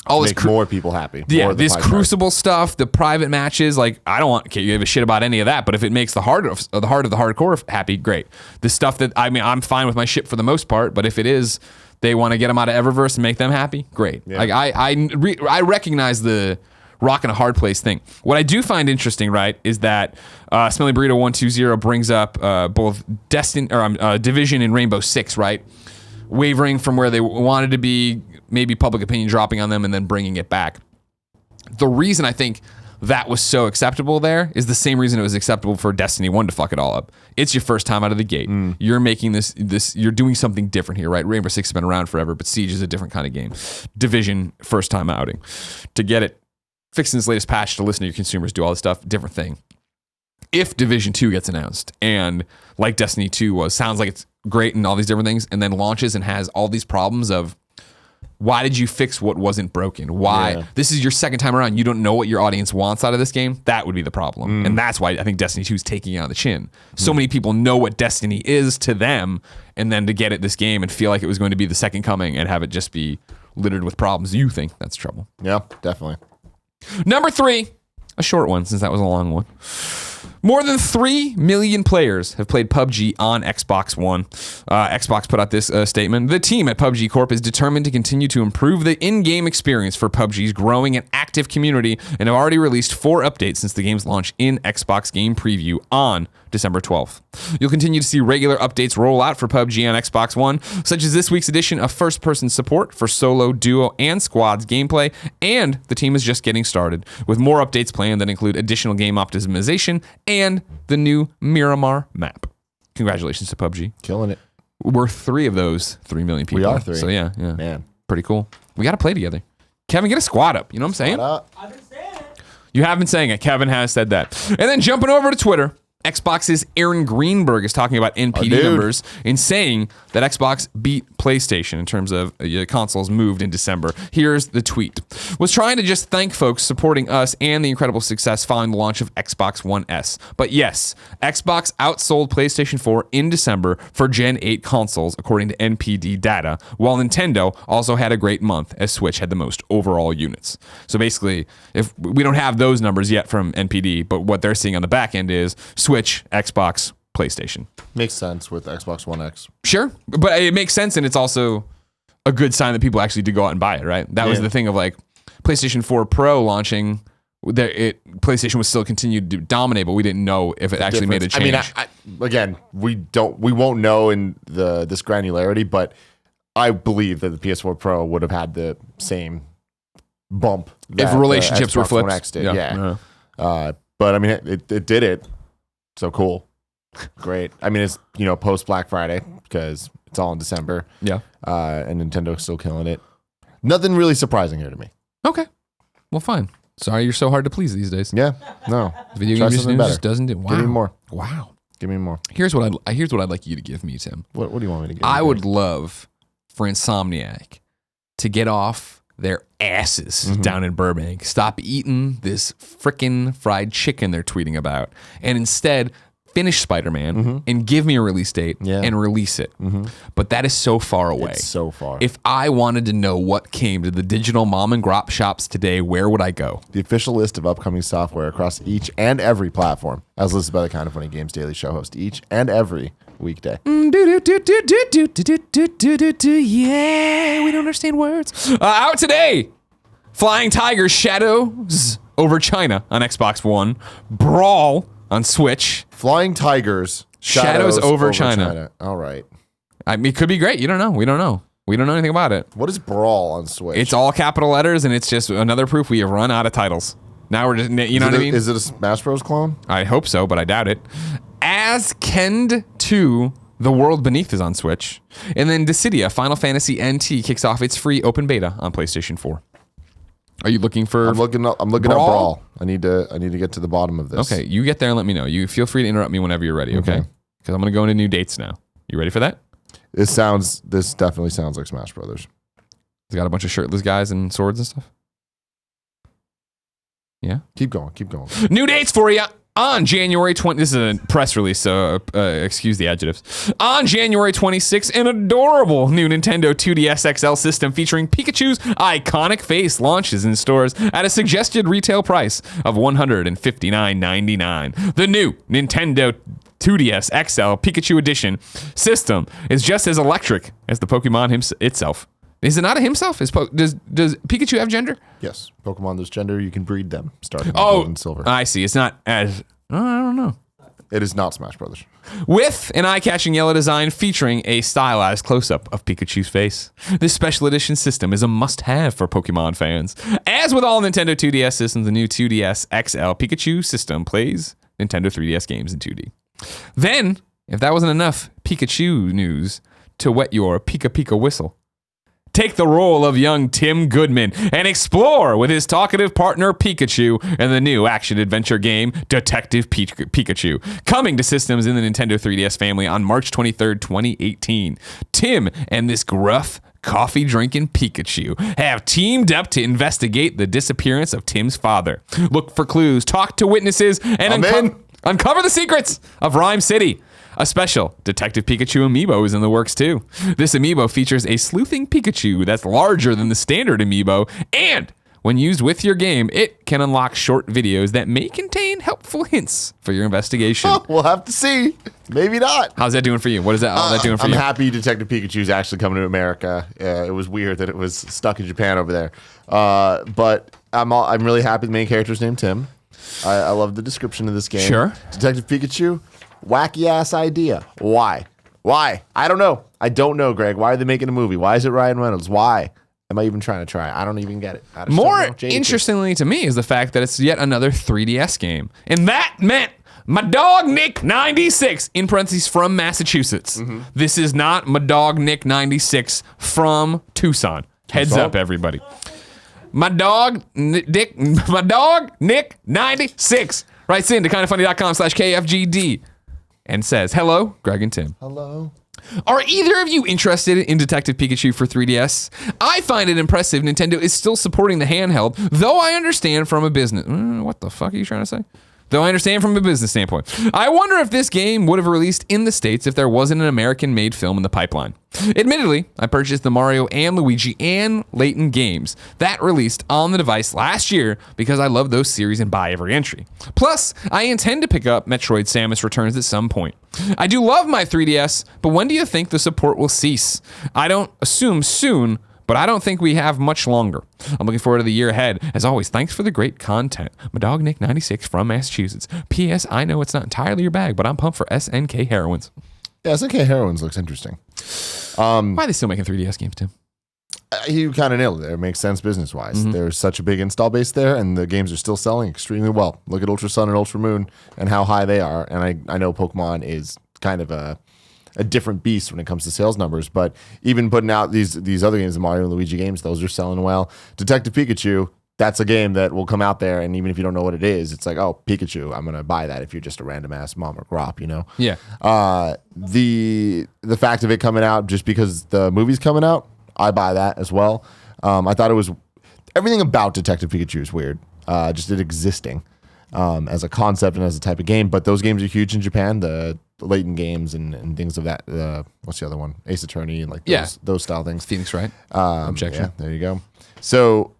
All Make more people happy. Yeah, this Crucible stuff, the private matches, like I don't give a shit about any of that. But if it makes the heart of the hardcore happy, great. The stuff that I'm fine with my ship for the most part. But if it is, they want to get them out of Eververse and make them happy, great. Yeah. Like I recognize the rock and a hard place thing. What I do find interesting, right, is that Smelly Burrito 120 brings up both Division and Rainbow Six, right, wavering from where they wanted to be. Maybe public opinion dropping on them and then bringing it back. The reason I think that was so acceptable there is the same reason it was acceptable for Destiny 1 to fuck it all up. It's your first time out of the gate. You're making this, you're doing something different here, right? Rainbow Six has been around forever, but Siege is a different kind of game. Division, first time outing. To get it, fixing this latest patch to listen to your consumers, do all this stuff, different thing. If Division 2 gets announced and like Destiny 2 sounds like it's great and all these different things, and then launches and has all these problems of, why did you fix what wasn't broken? Why? Yeah. This is your second time around. You don't know what your audience wants out of this game. That would be the problem. And that's why I think Destiny 2 is taking it on the chin. So many people know what Destiny is to them, and then to get it this game and feel like it was going to be the second coming and have it just be littered with problems, you think that's trouble. Yeah, definitely. Number 3, a short one since that was a long one. More than 3 million players have played PUBG on Xbox One. Xbox put out this statement. The team at PUBG Corp is determined to continue to improve the in-game experience for PUBG's growing and active community and have already released 4 updates since the game's launch in Xbox Game Preview on December 12th. You'll continue to see regular updates roll out for PUBG on Xbox One, such as this week's edition of first-person support for solo, duo, and squads gameplay, and the team is just getting started, with more updates planned that include additional game optimization and the new Miramar map. Congratulations to PUBG. Killing it. We're 3 of those 3 million people. We are 3. So yeah. Man. Pretty cool. We got to play together. Kevin, get a squad up. You know what I'm saying? I've been saying it. You have been saying it. Kevin has said that. And then jumping over to Twitter, Xbox's Aaron Greenberg is talking about NPD numbers and saying that Xbox beat PlayStation in terms of consoles moved in December. Here's the tweet. Was trying to just thank folks supporting us and the incredible success following the launch of Xbox One S. But yes, Xbox outsold PlayStation 4 in December for Gen 8 consoles, according to NPD data, while Nintendo also had a great month as Switch had the most overall units. So basically, if we don't have those numbers yet from NPD, but what they're seeing on the back end is Switch, Xbox, PlayStation. Makes sense with Xbox One X. Sure, but it makes sense, and it's also a good sign that people actually did go out and buy it, right? That was the thing of like PlayStation 4 Pro launching. PlayStation was still continued to dominate, but we didn't know if it actually made a change. I mean, again, we won't know in this granularity, but I believe that the PS4 Pro would have had the same bump if relationships were Xbox One flipped. X did. Yeah. But I mean, it did it. So cool. Great. I mean, it's, post Black Friday because it's all in December. Yeah. And Nintendo's still killing it. Nothing really surprising here to me. Okay. Well, fine. Sorry you're so hard to please these days. Yeah. No. Video Try game something news better. just doesn't do. Wow. Give me more. Wow. Give me more. Here's what I'd like you to give me, Tim. What do you want me to give? I would love for Insomniac to get off their asses down in Burbank. Stop eating this frickin' fried chicken they're tweeting about, and instead finish Spider-Man and give me a release date and release it. But that is so far away. It's so far. If I wanted to know what came to the digital mom and grop shops today, where would I go? The official list of upcoming software across each and every platform, as listed by the Kind of Funny Games Daily Show host, each and every weekday. Yeah, we don't understand words. Out today, Flying Tigers Shadows over China on Xbox One, Brawl on Switch. Flying Tigers Shadows over China. All right. I mean, it could be great. You don't know. We don't know. We don't know anything about it. What is Brawl on Switch? It's all capital letters, and it's just another proof we have run out of titles. Now we're just, you know what I mean? Is it a Smash Bros. Clone? I hope so, but I doubt it. As Kend 2, The World Beneath is on Switch. And then Dissidia, Final Fantasy NT kicks off its free open beta on PlayStation 4. Are you looking for I'm looking up Brawl. I need to get to the bottom of this. Okay, you get there and let me know. You feel free to interrupt me whenever you're ready, okay? Because I'm going to go into new dates now. You ready for that? This definitely sounds like Smash Brothers. It's got a bunch of shirtless guys and swords and stuff. Yeah? Keep going. New dates for you on January 20. This is a press release, so excuse the adjectives. On January 26th, an adorable new Nintendo 2DS XL system featuring Pikachu's iconic face launches in stores at a suggested retail price of $159.99. The new Nintendo 2DS XL Pikachu Edition system is just as electric as the Pokemon itself. Is it not a himself? Does Pikachu have gender? Yes. Pokemon, there's gender. You can breed them starting with gold and silver. I see. It's not as... I don't know. It is not Smash Brothers. With an eye-catching yellow design featuring a stylized close-up of Pikachu's face. This special edition system is a must-have for Pokemon fans. As with all Nintendo 2DS systems, the new 2DS XL Pikachu system plays Nintendo 3DS games in 2D. Then, if that wasn't enough Pikachu news to wet your Pika Pika whistle, take the role of young Tim Goodman and explore with his talkative partner Pikachu in the new action-adventure game Detective Pikachu, coming to systems in the Nintendo 3DS family on March 23rd, 2018. Tim and this gruff, coffee-drinking Pikachu have teamed up to investigate the disappearance of Tim's father. Look for clues, talk to witnesses, and uncover the secrets of Rhyme City. A special Detective Pikachu amiibo is in the works too. This amiibo features a sleuthing Pikachu that's larger than the standard amiibo, and when used with your game, it can unlock short videos that may contain helpful hints for your investigation. We'll have to see. Maybe not. How's that doing for you? What is that? All that doing for I'm you? happy Detective Pikachu's actually coming to America. It was weird that it was stuck in Japan over there. But I'm really happy the main character's named Tim. I love the description of this game. Sure. Detective Pikachu, wacky ass idea. Why? I don't know. Greg. Why are they making a movie? Why is it Ryan Reynolds? Why am I even trying to try? I don't even get it. More interestingly to me is the fact that it's yet another 3DS game. And that meant my dog Nick 96, in parentheses, from Massachusetts. This is not my dog Nick 96 from Tucson. Heads up, everybody. My dog Nick 96 writes in to kindoffunny.com/KFGD and says, hello, Greg and Tim. Hello. Are either of you interested in Detective Pikachu for 3DS? I find it impressive Nintendo is still supporting the handheld, though I understand from a business... what the fuck are you trying to say? though I understand from a business standpoint. I wonder if this game would have released in the States if there wasn't an American-made film in the pipeline. Admittedly, I purchased the Mario and Luigi and Layton games that released on the device last year because I love those series and buy every entry. Plus, I intend to pick up Metroid Samus Returns at some point. I do love my 3DS, but when do you think the support will cease? I don't assume soon, but I don't think we have much longer. I'm looking forward to the year ahead. As always, thanks for the great content. My dog Nick96 from Massachusetts. P.S. I know it's not entirely your bag, but I'm pumped for SNK Heroines. Yeah, SNK Heroines looks interesting. Why are they still making 3DS games, Tim? You kind of nailed it. It makes sense business-wise. There's such a big install base there, and the games are still selling extremely well. Look at Ultra Sun and Ultra Moon and how high they are. And I know Pokemon is kind of a different beast when it comes to sales numbers, but even putting out these other games, the Mario and Luigi games, those are selling well. Detective Pikachu, that's a game that will come out there, and even if you don't know what it is, it's like, oh, Pikachu, I'm gonna buy that if you're just a random ass mom or grop, you know? Yeah. The fact of it coming out just because the movie's coming out, I buy that as well. I thought it was everything about Detective Pikachu is weird. Just it existing as a concept and as a type of game, but those games are huge in Japan. The Layton games and things of that. What's the other one? Ace Attorney and like those style things. Phoenix Wright. Objection. Yeah, there you go. So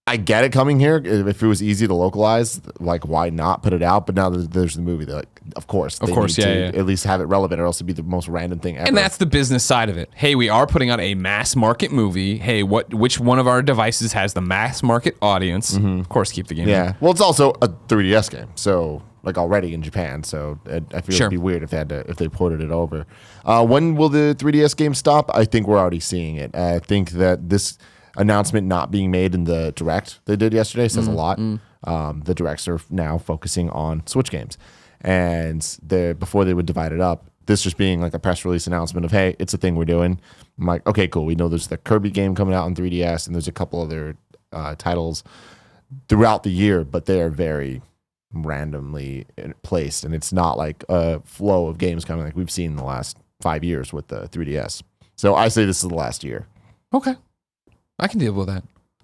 I get it coming here. If it was easy to localize, like why not put it out? But now that there's the movie, they're like, of course, need to at least have it relevant, or else it'd be the most random thing ever. And that's the business side of it. Hey, we are putting out a mass market movie. Hey, which one of our devices has the mass market audience? Of course, keep the game. Yeah. Well, it's also a 3DS game, so like already in Japan. So I feel it'd be weird if they ported it over. When will the 3DS game stop? I think we're already seeing it. I think that this announcement not being made in the direct they did yesterday says a lot. The directs are now focusing on Switch games, and before they would divide it up, this just being like a press release announcement of, hey, it's a thing we're doing. I'm like, okay, cool. We know there's the Kirby game coming out on 3DS, and there's a couple other titles throughout the year, but they are very randomly placed, and it's not like a flow of games coming like we've seen in the last 5 years with the 3DS. So I say this is the last year. Okay. I can deal with that.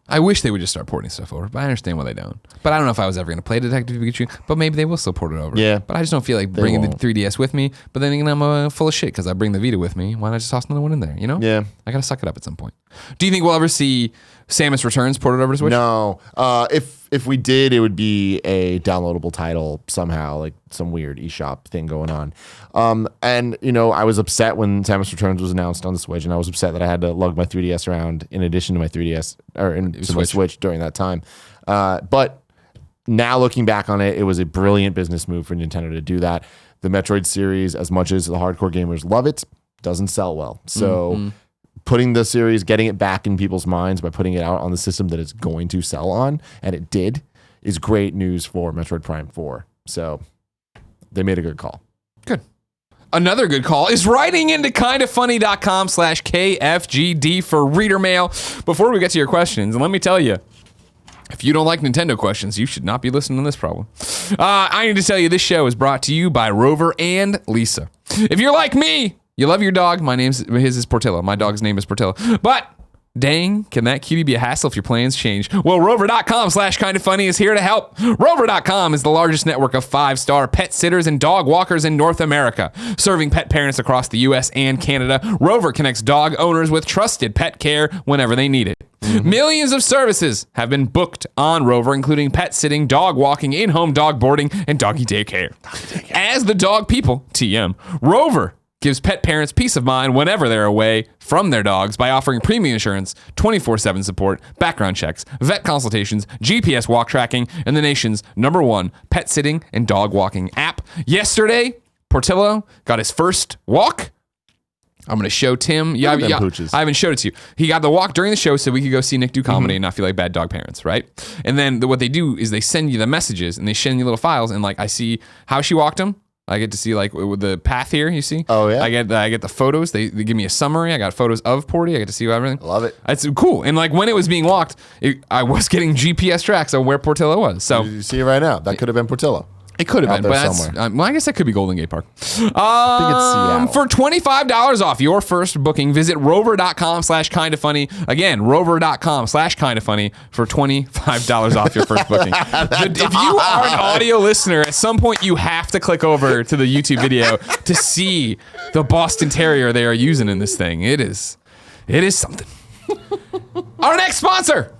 I wish they would just start porting stuff over, but I understand why they don't. But I don't know if I was ever going to play Detective Pikachu, but maybe they will still port it over. Yeah. But I just don't feel like bringing the 3DS with me, but then again, I'm full of shit because I bring the Vita with me. Why not just toss another one in there, you know? Yeah. I got to suck it up at some point. Do you think we'll ever see Samus Returns ported over to Switch? No. If we did, it would be a downloadable title somehow, like some weird eShop thing going on. And, you know, I was upset when Samus Returns was announced on the Switch, and I was upset that I had to lug my 3DS around in addition to my 3DS, or into my Switch during that time. But now looking back on it, it was a brilliant business move for Nintendo to do that. The Metroid series, as much as the hardcore gamers love it, doesn't sell well. So putting the series, getting it back in people's minds by putting it out on the system that it's going to sell on, and it did, is great news for Metroid Prime 4. So they made a good call. Good. Another good call is writing into kindafunny.com/KFGD for reader mail. Before we get to your questions, and let me tell you, if you don't like Nintendo questions, you should not be listening to this problem. I need to tell you, this show is brought to you by Rover and Lisa. If you're like me, you love your dog. His is Portillo. My dog's name is Portillo. But dang, can that cutie be a hassle if your plans change? Well, rover.com/kindafunny is here to help. Rover.com is the largest network of 5-star pet sitters and dog walkers in North America. Serving pet parents across the U.S. and Canada, Rover connects dog owners with trusted pet care whenever they need it. Millions of services have been booked on Rover, including pet sitting, dog walking, in-home dog boarding, and doggy daycare. As the dog people, TM, Rover gives pet parents peace of mind whenever they're away from their dogs by offering premium insurance, 24/7 support, background checks, vet consultations, GPS walk tracking, and the nation's #1 pet sitting and dog walking app. Yesterday, Portillo got his first walk. I'm going to show Tim. I haven't showed it to you. He got the walk during the show so we could go see Nick do comedy and not feel like bad dog parents, right? And then what they do is they send you the messages and they send you little files, and like I see how she walked him. I get to see like with the path here, you see? Oh, yeah. I get the photos. They give me a summary. I got photos of Porty. I get to see everything. I love it. It's cool. And like when it was being walked, I was getting GPS tracks on where Portillo was. So You see it right now. That could have been Portillo. It could have out been, there but that's, somewhere. well, I guess that could be Golden Gate Park. Seattle. For $25 off your first booking, visit rover.com/kindafunny. Again, rover.com/kindafunny for $25 off your first booking. If you are an audio listener, at some point you have to click over to the YouTube video to see the Boston Terrier they are using in this thing. It is something. Our next sponsor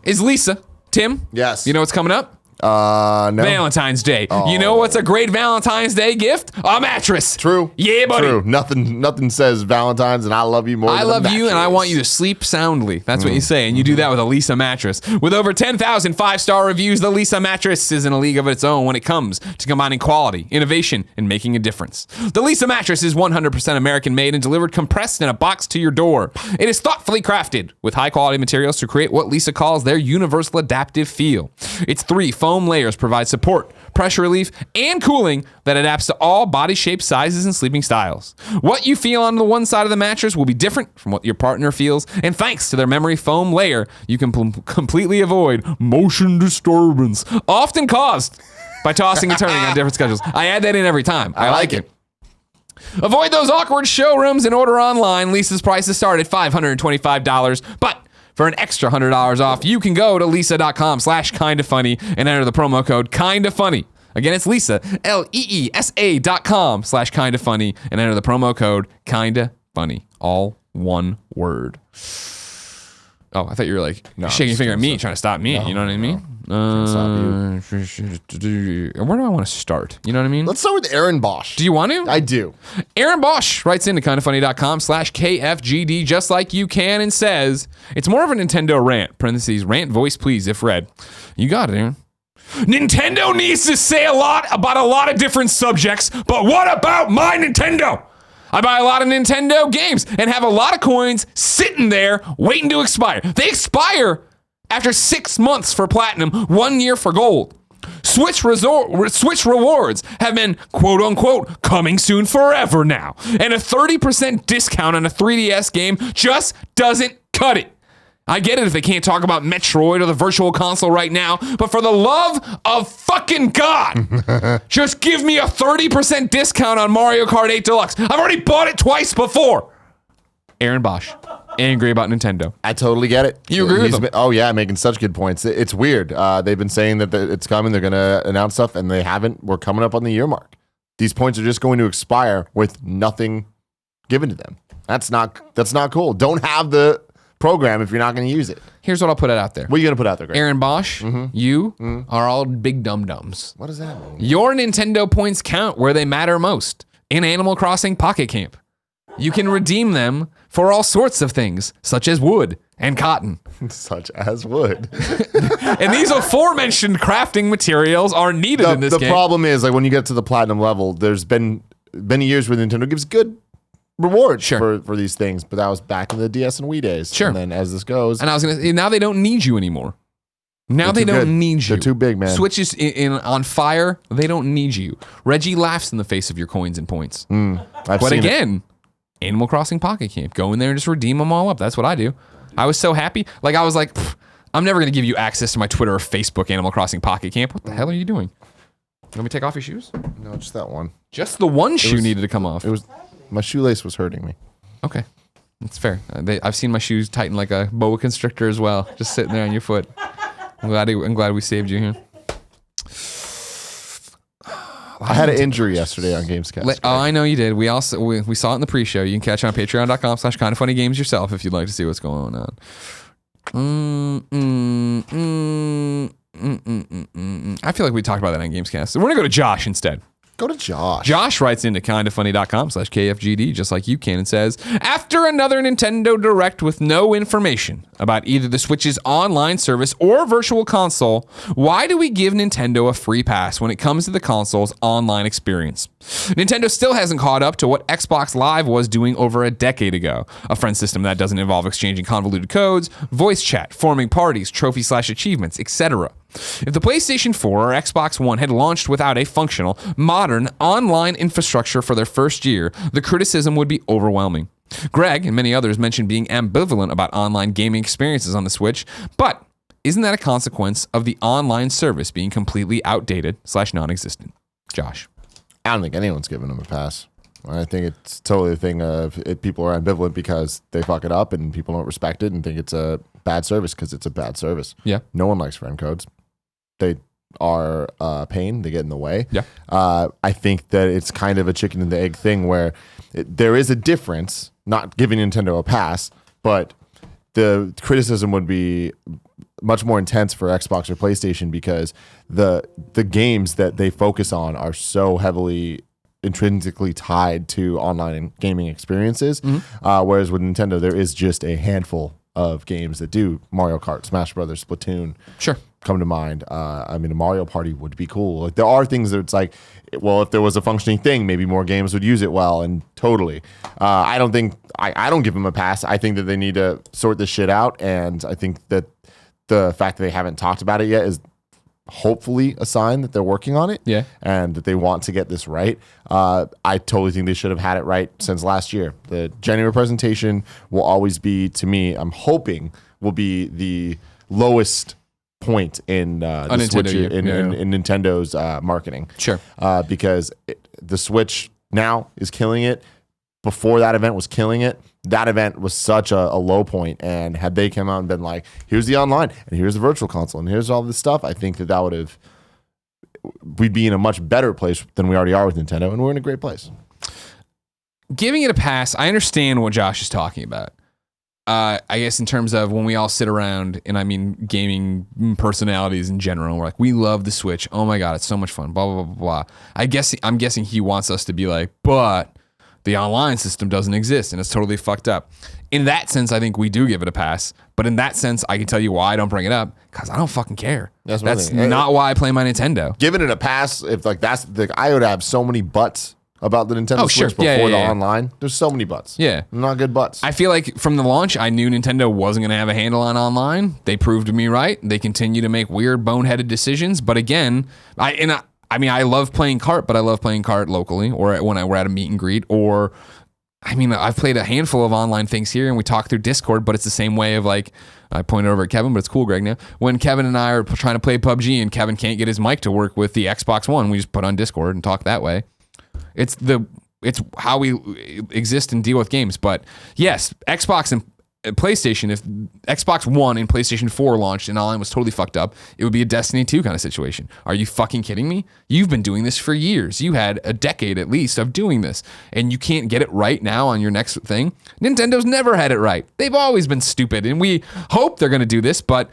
is Lisa. Tim? Yes. You know what's coming up? No. Valentine's Day. You know what's a great Valentine's Day gift? A mattress. True. Yeah, buddy. True. Nothing says Valentine's and I love you more I than love a you and I mattress. want you to sleep soundly. That's what you say. And you do that with a Lisa mattress. With over 10,000 five-star reviews, the Lisa mattress is in a league of its own when it comes to combining quality, innovation, and making a difference. The Lisa mattress is 100% American made and delivered compressed in a box to your door. It is thoughtfully crafted with high-quality materials to create what Lisa calls their universal adaptive feel. Its 3 foam layers provide support, pressure relief, and cooling that adapts to all body shapes, sizes, and sleeping styles. What you feel on the one side of the mattress will be different from what your partner feels, and thanks to their memory foam layer, you can completely avoid motion disturbance, often caused by tossing and turning on different schedules. I add that in every time. I like it. Avoid those awkward showrooms and order online. Lisa's prices start at $525, but for an extra $100 off, you can go to lisa.com/kindafunny and enter the promo code kindafunny. Again, it's Lisa, LEESA.com/kindafunny and enter the promo code kindafunny. All one word. Oh, I thought you were like shaking your finger at me, trying to stop me. You know what I mean? Where do I want to start? You know what I mean? Let's start with Aaron Bosch. Do you want to? I do. Aaron Bosch writes into kindafunny.com/KFGD just like you can and says, it's more of a Nintendo rant, parentheses, rant voice please if read. You got it, Aaron. Nintendo needs to say a lot about a lot of different subjects, but what about my Nintendo? I buy a lot of Nintendo games and have a lot of coins sitting there waiting to expire. They expire after 6 months for platinum, 1 year for gold. Switch rewards have been, quote unquote, coming soon forever now. And a 30% discount on a 3DS game just doesn't cut it. I get it if they can't talk about Metroid or the Virtual Console right now, but for the love of fucking God, just give me a 30% discount on Mario Kart 8 Deluxe. I've already bought it twice before. Aaron Bosch, angry about Nintendo. I totally get it. You agree with him? Oh yeah, making such good points. It's weird. They've been saying that it's coming. They're going to announce stuff, and they haven't. We're coming up on the year mark. These points are just going to expire with nothing given to them. That's not cool. Don't have the program if you're not going to use it. Here's what I'll put it out there. What are you going to put out there, Greg? Aaron Bosch, you are all big dum-dums. What does that mean? Your Nintendo points count where they matter most. In Animal Crossing Pocket Camp. You can redeem them for all sorts of things, such as wood and cotton. Such as wood. And these aforementioned crafting materials are needed in this game. The problem is, like, when you get to the platinum level, there's been many years where Nintendo gives good rewards for these things, but that was back in the DS and Wii days. Sure. And then as this goes, And I was gonna say, now they don't need you anymore. Now they They're too don't good. need you. They're too big, man. Switch is on fire. They don't need you. Reggie laughs in the face of your coins and points. I've But seen it. again, Animal Crossing Pocket Camp. Go in there and just redeem them all up. That's what I do. I was so happy. Like, I was like, I'm never going to give you access to my Twitter or Facebook Animal Crossing Pocket Camp. What the hell are you doing? Let me take off your shoes? No, just that one. Just the one shoe needed to come off. It was my shoelace was hurting me. Okay. That's fair. I've seen my shoes tighten like a boa constrictor as well, just sitting there on your foot. I'm glad we saved you here. I had an injury yesterday on Gamescast. Oh, I know you did. We saw it in the pre-show. You can catch it on patreon.com/kindoffunnygames yourself if you'd like to see what's going on. I feel like we talked about that on Gamescast. So we're gonna go to Josh instead. Go to Josh. Josh writes into kindoffunny.com/KFGD just like you can and says, after another Nintendo Direct with no information about either the Switch's online service or virtual console, why do we give Nintendo a free pass when it comes to the console's online experience? Nintendo still hasn't caught up to what Xbox Live was doing over a decade ago. A friend system that doesn't involve exchanging convoluted codes, voice chat, forming parties, trophy/achievements, etc. If the PlayStation 4 or Xbox One had launched without a functional, modern, online infrastructure for their first year, the criticism would be overwhelming. Greg and many others mentioned being ambivalent about online gaming experiences on the Switch, but isn't that a consequence of the online service being completely outdated / non-existent? Josh. I don't think anyone's giving them a pass. I think it's totally a thing of people are ambivalent because they fuck it up and people don't respect it and think it's a bad service because it's a bad service. Yeah. No one likes friend codes. They are a pain. They get in the way. Yeah. I think that it's kind of a chicken and the egg thing where there is a difference, not giving Nintendo a pass, but the criticism would be much more intense for Xbox or PlayStation because the games that they focus on are so heavily intrinsically tied to online gaming experiences. Whereas with Nintendo, there is just a handful of games that do. Mario Kart, Smash Brothers, Splatoon. Sure. Come to mind. I mean, a Mario Party would be cool. Like there are things that it's like, well, if there was a functioning thing, maybe more games would use it well. And totally, I don't think I don't give them a pass. I think that they need to sort this shit out, and I think that the fact that they haven't talked about it yet is hopefully a sign that they're working on it. Yeah. And that they want to get this right. I totally think they should have had it right since last year. The January presentation will always be, to me, I'm hoping will be the lowest point in the Switch in Nintendo's marketing. Sure. Because the Switch now is killing it. Before that event was killing it. That event was such a low point, and had they come out and been like, here's the online, and here's the virtual console, and here's all this stuff, I think that would have, we'd be in a much better place than we already are with Nintendo, and we're in a great place. Giving it a pass, I understand what Josh is talking about. I guess in terms of when we all sit around, and I mean gaming personalities in general, we're like, we love the Switch. Oh my God, it's so much fun, blah, blah, blah, blah. I'm guessing he wants us to be like, but the online system doesn't exist and it's totally fucked up. In that sense, I think we do give it a pass. But in that sense, I can tell you why I don't bring it up, because I don't fucking care. That's not why I play my Nintendo. Giving it a pass, if like I would have so many butts about the Nintendo Switch before the online. There's so many butts. Yeah. Not good butts. I feel like from the launch, I knew Nintendo wasn't going to have a handle on online. They proved me right. They continue to make weird, boneheaded decisions. But again, I love playing kart, but I love playing kart locally or when we're at a meet and greet. Or, I've played a handful of online things here and we talk through Discord, but it's the same way of like, I pointed over at Kevin, but it's cool, Greg, now. When Kevin and I are trying to play PUBG and Kevin can't get his mic to work with the Xbox One, we just put on Discord and talk that way. It's how we exist and deal with games. But yes, Xbox and PlayStation, if Xbox One and PlayStation 4 launched and online was totally fucked up, it would be a Destiny 2 kind of situation. Are you fucking kidding me? You've been doing this for years. You had a decade at least of doing this, and you can't get it right now on your next thing. Nintendo's never had it right. They've always been stupid, and we hope they're going to do this, but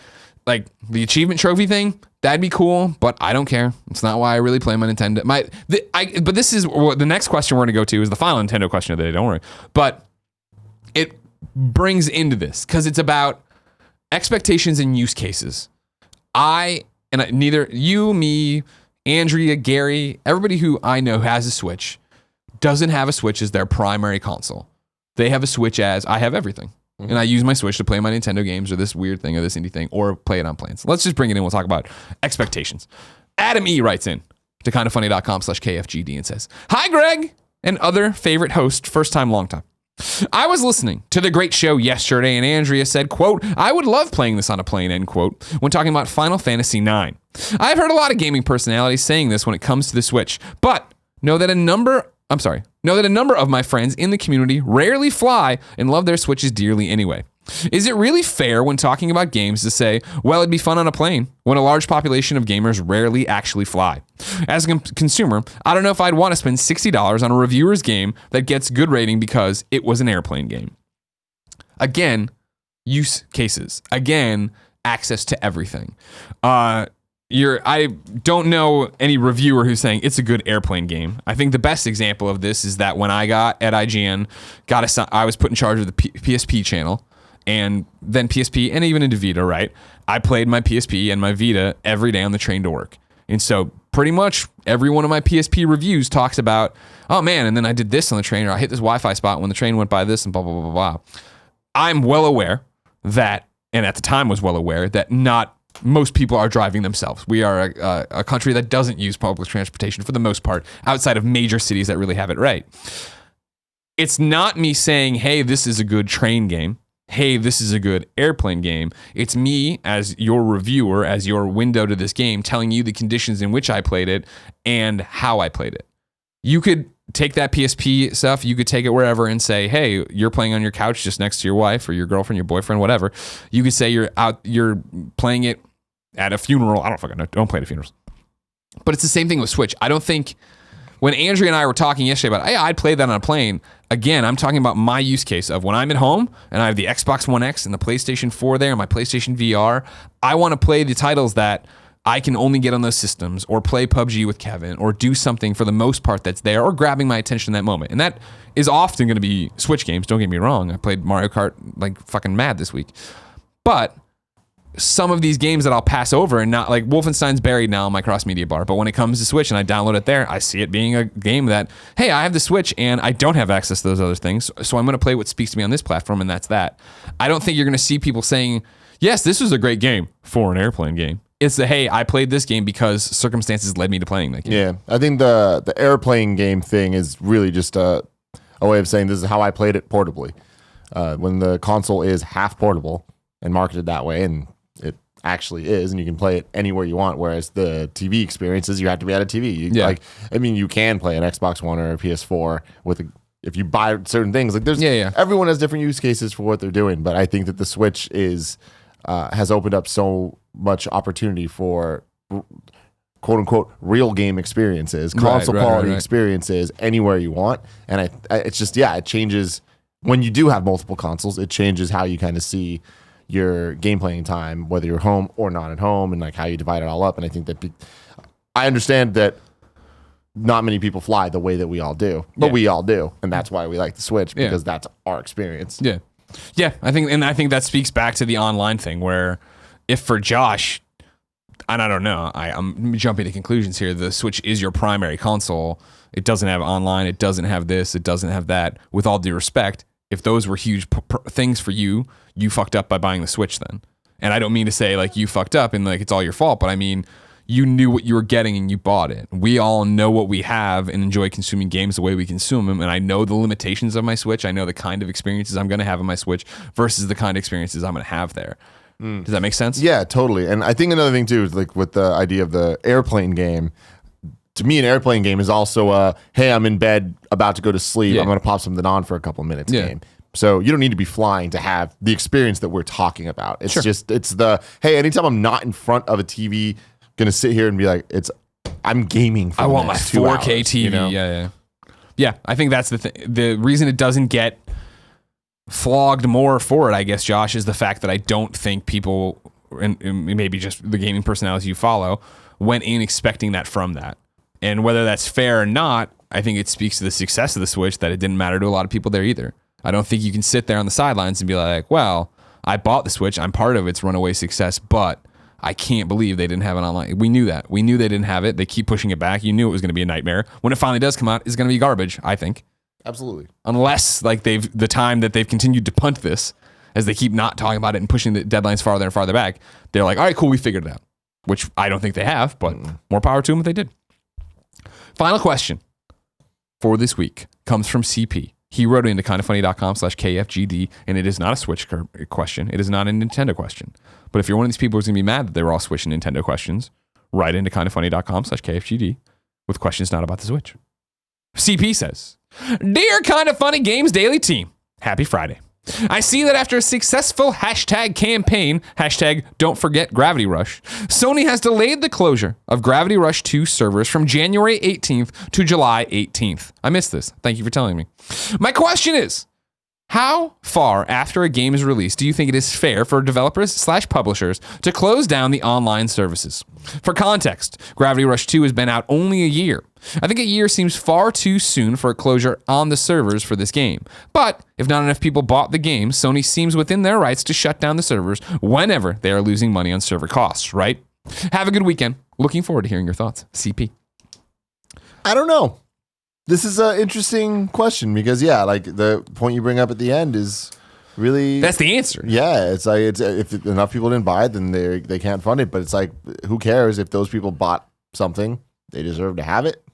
like the achievement trophy thing, that'd be cool, but I don't care. It's not why I really play my Nintendo. But this is the next question we're going to go to is the final Nintendo question of the day. Don't worry. But it brings into this because it's about expectations and use cases. Neither you, me, Andrea, Gary, everybody who I know has a Switch doesn't have a Switch as their primary console. They have a Switch as I have everything. And I use my Switch to play my Nintendo games or this weird thing or this indie thing or play it on planes. Let's just bring it in. We'll talk about expectations. Adam E. writes in to kindoffunny.com/KFGD and says, "Hi, Greg and other favorite host, first time, long time. I was listening to the great show yesterday and Andrea said, quote, I would love playing this on a plane, end quote, when talking about Final Fantasy IX. I've heard a lot of gaming personalities saying this when it comes to the Switch, but know that a number of my friends in the community rarely fly and love their Switches dearly anyway. Is it really fair when talking about games to say, well, it'd be fun on a plane when a large population of gamers rarely actually fly? As a consumer, I don't know if I'd want to spend $60 on a reviewer's game that gets good rating because it was an airplane game. Again, use cases. Again, access to everything. I don't know any reviewer who's saying it's a good airplane game. I think the best example of this is that when I got at IGN, I was put in charge of the PSP channel, and then PSP and even into Vita, right? I played my PSP and my Vita every day on the train to work. And so pretty much every one of my PSP reviews talks about, oh man, and then I did this on the train, or I hit this Wi-Fi spot when the train went by this, and blah, blah, blah, blah, blah. I'm well aware that, and at the time was well aware, that not most people are driving themselves. We are a country that doesn't use public transportation for the most part, outside of major cities that really have it right. It's not me saying, hey, this is a good train game. hey, this is a good airplane game. It's me as your reviewer, as your window to this game, telling you the conditions in which I played it and how I played it. You could take that PSP stuff, you could take it wherever and say, hey, you're playing on your couch just next to your wife or your girlfriend, your boyfriend, whatever. You could say you're playing it at a funeral. I don't fucking know. Don't play it at funerals. But it's the same thing with Switch. I don't think when Andrea and I were talking yesterday about, hey, I'd play that on a plane. Again, I'm talking about my use case of when I'm at home and I have the Xbox One X and the PlayStation 4 there and my PlayStation VR. I want to play the titles that I can only get on those systems, or play PUBG with Kevin, or do something for the most part that's there, or grabbing my attention in that moment. And that is often going to be Switch games. Don't get me wrong. I played Mario Kart like fucking mad this week. But some of these games that I'll pass over, and not like Wolfenstein's buried now on my cross media bar, but when it comes to Switch and I download it there, I see it being a game that, hey, I have the Switch and I don't have access to those other things, so I'm going to play what speaks to me on this platform, and that's that. I don't think you're going to see people saying, yes, this was a great game for an airplane game. It's the, hey, I played this game because circumstances led me to playing that game. Yeah, I think the airplane game thing is really just a way of saying this is how I played it portably. When the console is half portable and marketed that way, and it actually is, and you can play it anywhere you want, whereas the TV experiences, you have to be at a TV. You can play an Xbox One or a PS4 if you buy certain things. Like everyone has different use cases for what they're doing, but I think that the Switch has opened up so much opportunity for quote unquote real game experiences, console quality experiences anywhere you want. And it's just, it changes when you do have multiple consoles. It changes how you kind of see your game playing time, whether you're home or not at home, and like how you divide it all up. And I think that I understand that not many people fly the way that we all do, but we all do. And that's why we like the Switch, because that's our experience. Yeah. Yeah, I think that speaks back to the online thing, where if for Josh, and I don't know, I'm jumping to conclusions here, the Switch is your primary console. It doesn't have online, it doesn't have this, it doesn't have that. With all due respect, if those were huge things for you, you fucked up by buying the Switch then. And I don't mean to say like you fucked up and like it's all your fault, but I mean, you knew what you were getting and you bought it. We all know what we have and enjoy consuming games the way we consume them. And I know the limitations of my Switch. I know the kind of experiences I'm going to have on my Switch versus the kind of experiences I'm going to have there. Does that make sense? Yeah, totally. And I think another thing too is like with the idea of the airplane game. To me, an airplane game is also hey, I'm in bed about to go to sleep. I'm going to pop something on for a couple of minutes game. So you don't need to be flying to have the experience that we're talking about. It's it's the, hey, anytime I'm not in front of a TV, going to sit here and be like, I'm gaming for I want my 4K hours, TV. You know? Yeah, I think that's the thing. The reason it doesn't get flogged more for it, I guess, Josh, is the fact that I don't think people, and maybe just the gaming personalities you follow, went in expecting that from that. And whether that's fair or not, I think it speaks to the success of the Switch that it didn't matter to a lot of people there either. I don't think you can sit there on the sidelines and be like, well, I bought the Switch, I'm part of its runaway success, but I can't believe they didn't have it online. We knew that. We knew they didn't have it. They keep pushing it back. You knew it was going to be a nightmare. When it finally does come out, it's going to be garbage, I think. Absolutely. Unless like the time that they've continued to punt this, as they keep not talking about it and pushing the deadlines farther and farther back, they're like, all right, cool, we figured it out. Which I don't think they have, but more power to them if they did. Final question for this week comes from CP. He wrote it into kindoffunny.com/KFGD, and it is not a Switch question. It is not a Nintendo question. But if you're one of these people who's going to be mad that they were all Switch and Nintendo questions, write into kindoffunny.com/KFGD with questions not about the Switch. CP says, Dear Kind of Funny Games Daily Team, happy Friday. I see that after a successful hashtag campaign, hashtag don't forget Gravity Rush, Sony has delayed the closure of Gravity Rush 2 servers from January 18th to July 18th. I missed this. Thank you for telling me. My question is, how far after a game is released do you think it is fair for developers/publishers to close down the online services? For context, Gravity Rush 2 has been out only a year. I think a year seems far too soon for a closure on the servers for this game. But if not enough people bought the game, Sony seems within their rights to shut down the servers whenever they are losing money on server costs, right? Have a good weekend. Looking forward to hearing your thoughts. CP. I don't know. This is an interesting question because, like the point you bring up at the end is really... That's the answer. Yeah, it's like if enough people didn't buy it, then they can't fund it. But it's like, who cares if those people bought something? They deserve to have it.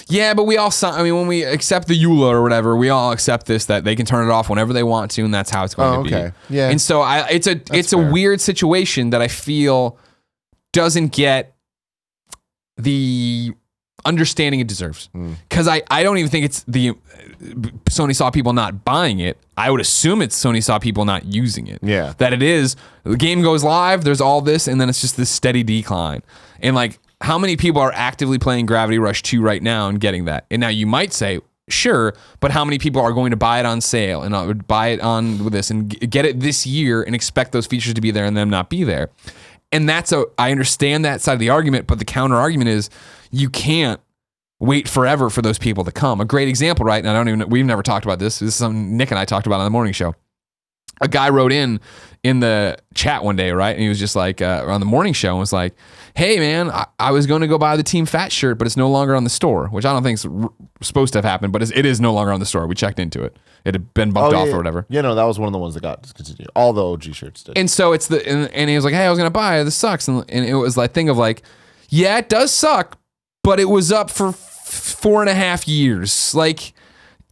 Yeah, but we all, when we accept the EULA or whatever, we all accept this, that they can turn it off whenever they want to, and that's how it's going to be. Okay. Yeah. And so it's a weird situation that I feel doesn't get the understanding it deserves. Because I don't even think it's Sony saw people not buying it. I would assume it's Sony saw people not using it. Yeah. That it is, the game goes live, there's all this, and then it's just this steady decline. And like, how many people are actively playing Gravity Rush 2 right now and getting that? And now you might say, sure, but how many people are going to buy it on sale and buy it on with this and get it this year and expect those features to be there and them not be there? And I understand that side of the argument, but the counter argument is you can't wait forever for those people to come. A great example, right? And we've never talked about this. This is something Nick and I talked about on the morning show. A guy wrote in the chat one day, right? And he was just like, on the morning show, and was like, hey man, I was going to go buy the Team Fat shirt, but it's no longer on the store, which I don't think is supposed to have happened, but it is no longer on the store. We checked into it. It had been bumped off or whatever. Yeah, no, that was one of the ones that got discontinued. All the OG shirts did. And so it's and he was like, hey, I was going to buy it. This sucks. And it was like thing of like, yeah, it does suck, but it was up for 4.5 years. Like,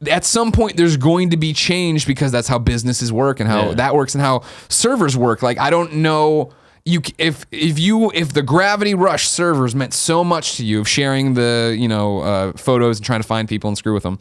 at some point there's going to be change because that's how businesses work and how that works and how servers work. Like, I don't know if the Gravity Rush servers meant so much to you of sharing the photos and trying to find people and screw with them.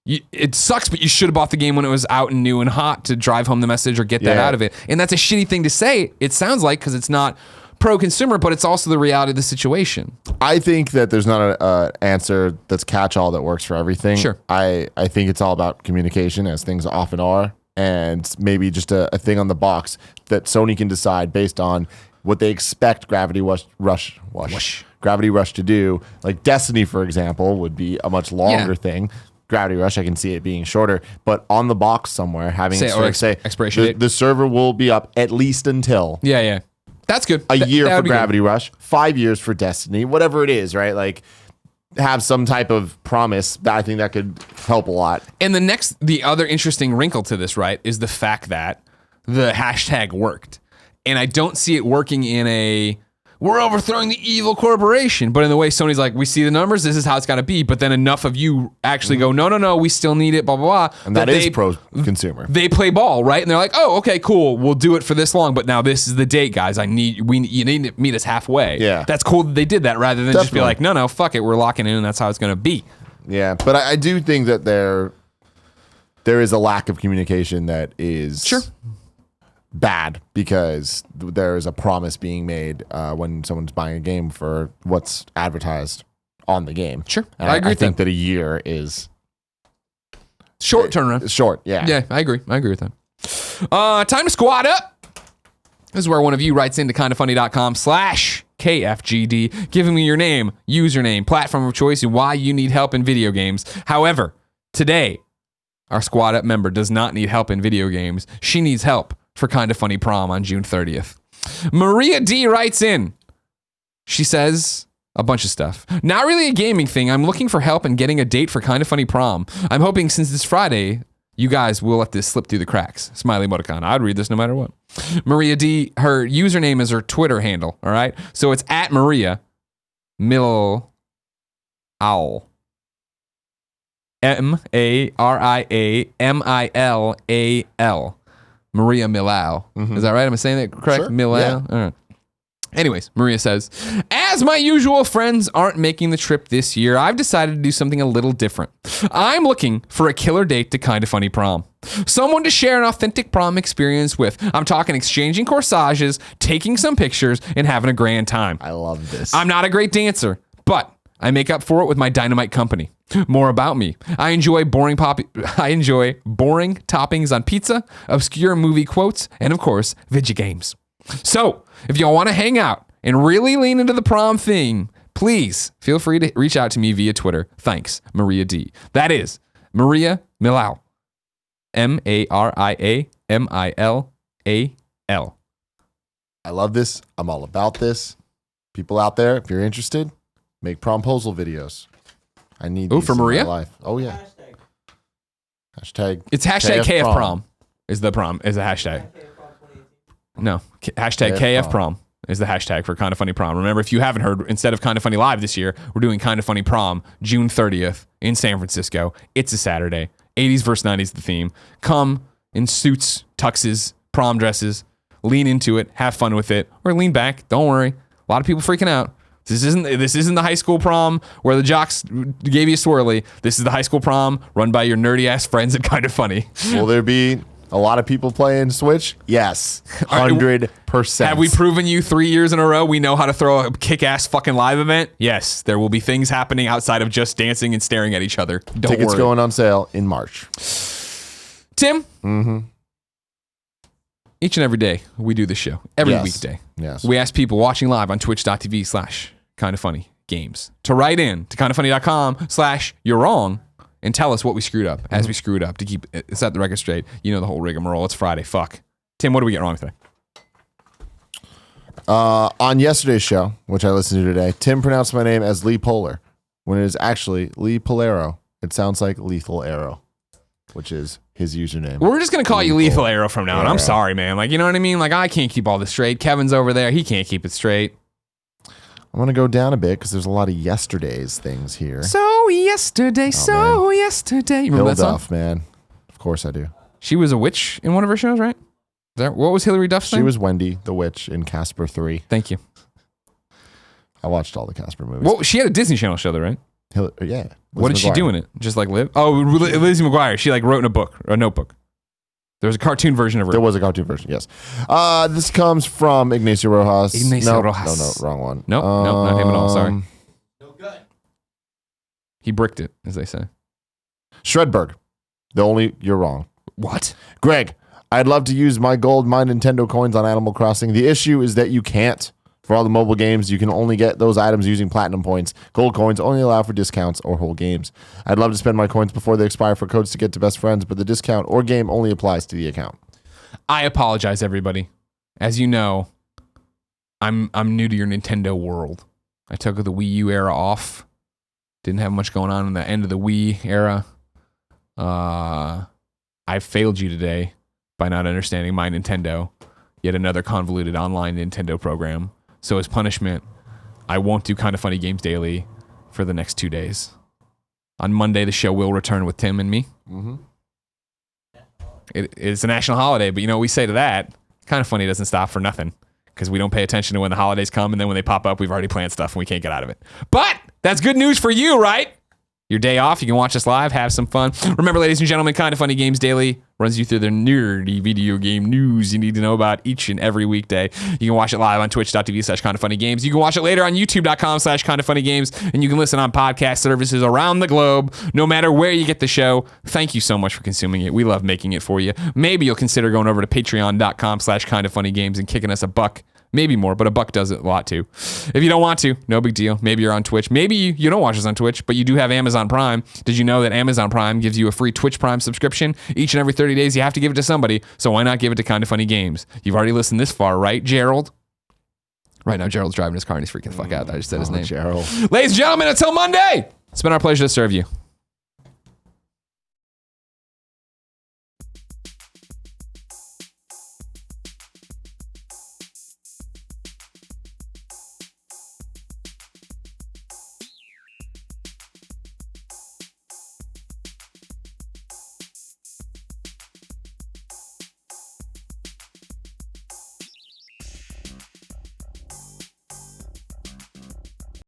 It sucks, but you should have bought the game when it was out and new and hot to drive home the message or get that out of it. And that's a shitty thing to say, it sounds like, because it's not pro-consumer, but it's also the reality of the situation. I think that there's not an answer that's catch-all that works for everything. Sure. I think it's all about communication, as things often are, and maybe just a thing on the box that Sony can decide based on what they expect Gravity Rush to do. Like Destiny, for example, would be a much longer thing. Gravity Rush, I can see it being shorter, but on the box somewhere, having say expiration date. The server will be up at least until That's good. a year for Gravity Rush, 5 years for Destiny, whatever it is, right? Like, have some type of promise. That I think that could help a lot. And the other interesting wrinkle to this, right, is the fact that the hashtag worked. And I don't see it working in we're overthrowing the evil corporation, but in the way Sony's like, we see the numbers, this is how it's got to be, but then enough of you actually go, no, we still need it, blah, blah, blah. And that is pro-consumer. They play ball, right? And they're like, oh, okay, cool, we'll do it for this long, but now this is the date, guys. You need to meet us halfway. Yeah. That's cool that they did that rather than just be like, no, fuck it, we're locking in and that's how it's going to be. Yeah, but I do think that there is a lack of communication that is bad, because there is a promise being made when someone's buying a game for what's advertised on the game. Sure. And I agree I think that a year is short turnaround. Short, yeah. Yeah, I agree with that. Time to squad up. This is where one of you writes into kindafunny.com/KFGD, giving me your name, username, platform of choice, and why you need help in video games. However, today, our squad up member does not need help in video games. She needs help for Kinda Funny Prom on June 30th. Maria D writes in. She says a bunch of stuff. Not really a gaming thing. I'm looking for help in getting a date for Kinda Funny Prom. I'm hoping since it's Friday, you guys will let this slip through the cracks. Smiley emoticon. I'd read this no matter what. Maria D, her username is her Twitter handle, all right? So it's at Maria Milowl. MARIAMILAL. Maria Milowl. Is that right? Am I saying that correct? Sure. Milowl? Yeah. All right. Anyways, Maria says, as my usual friends aren't making the trip this year, I've decided to do something a little different. I'm looking for a killer date to Kinda Funny Prom. Someone to share an authentic prom experience with. I'm talking exchanging corsages, taking some pictures, and having a grand time. I love this. I'm not a great dancer, but I make up for it with my dynamite company. More about me. I enjoy boring toppings on pizza, obscure movie quotes, and of course, video games. So, if y'all want to hang out and really lean into the prom thing, please feel free to reach out to me via Twitter. Thanks, Maria D. That is Maria Milowl. MARIAMILAL. I love this. I'm all about this. People out there, if you're interested, make promposal videos. I need these for in Maria? my life. Oh yeah. Hashtag. It's hashtag KF prom is the prom is a hashtag. No, hashtag KF prom. is the hashtag for Kind of Funny Prom. Remember, if you haven't heard, instead of Kind of Funny Live this year, we're doing Kind of Funny Prom June 30th in San Francisco. It's a Saturday. 80s versus 90s the theme. Come in suits, tuxes, prom dresses, lean into it, have fun with it, or lean back. Don't worry. A lot of people freaking out. This isn't the high school prom where the jocks gave you a swirly. This is the high school prom run by your nerdy ass friends and Kind of Funny. Will there be a lot of people playing Switch? Yes. 100%. Have we proven you 3 years in a row we know how to throw a kick-ass fucking live event? Yes. There will be things happening outside of just dancing and staring at each other. Don't Tickets worry. going on sale in March. Tim? Mm-hmm. Each and every day we do this show. Every weekday. Yes. We ask people watching live on twitch.tv/kindoffunnygames to write in to kindoffunny.com/you're wrong and tell us what we screwed up as we screwed up to keep set the record straight. You know the whole rigmarole. It's Friday. Fuck. Tim, what do we get wrong today? On yesterday's show, which I listened to today, Tim pronounced my name as Lee Polar when it is actually Lee Polaro. It sounds like Lethal Arrow, which is his username. We're just going to call you Lethal Arrow from now on. I'm sorry, man. Like, you know what I mean? Like, I can't keep all this straight. Kevin's over there. He can't keep it straight. I'm going to go down a bit because there's a lot of yesterday's things here. So yesterday, yesterday. You remember that song? Duff, man. Of course I do. She was a witch in one of her shows, right? What was Hillary Duff's name? She was Wendy, the witch, in Casper 3. Thank you. I watched all the Casper movies. Well, she had a Disney Channel show, though, right? Yeah. What did she do in it? Just like live? Oh, Lizzie McGuire. She like wrote in a notebook. There was a cartoon version of her. There was a cartoon version, yes. This comes from Ignacio Rojas. Rojas. No, wrong one. No, not him at all. Sorry. No good. He bricked it, as they say. Shredberg. You're wrong. What? Greg, I'd love to use my gold My Nintendo coins on Animal Crossing. The issue is that you can't. For all the mobile games, you can only get those items using platinum points. Gold coins only allow for discounts or whole games. I'd love to spend my coins before they expire for codes to get to best friends, but the discount or game only applies to the account. I apologize, everybody. As you know, I'm new to your Nintendo world. I took the Wii U era off. Didn't have much going on in the end of the Wii era. I failed you today by not understanding My Nintendo. Yet another convoluted online Nintendo program. So as punishment, I won't do Kind of Funny Games Daily for the next 2 days. On Monday, the show will return with Tim and me. Mm-hmm. It's a national holiday, but you know what we say to that? Kind of Funny doesn't stop for nothing because we don't pay attention to when the holidays come, and then when they pop up, we've already planned stuff and we can't get out of it. But that's good news for you, right? Your day off, you can watch us live, have some fun. Remember, ladies and gentlemen, Kind of Funny Games Daily runs you through the nerdy video game news you need to know about each and every weekday. You can watch it live on twitch.tv/kindoffunnygames. You can watch it later on youtube.com/kindoffunnygames, and you can listen on podcast services around the globe, no matter where you get the show. Thank you so much for consuming it. We love making it for you. Maybe you'll consider going over to patreon.com/kindoffunnygames and kicking us a buck. Maybe more, but a buck does it a lot too. If you don't want to, no big deal. Maybe you're on Twitch. Maybe you don't watch us on Twitch, but you do have Amazon Prime. Did you know that Amazon Prime gives you a free Twitch Prime subscription? Each and every 30 days, you have to give it to somebody, so why not give it to Kind of Funny Games? You've already listened this far, right, Gerald? Right now, Gerald's driving his car and he's freaking the fuck out. I just said his name. Gerald. Ladies and gentlemen, until Monday, it's been our pleasure to serve you.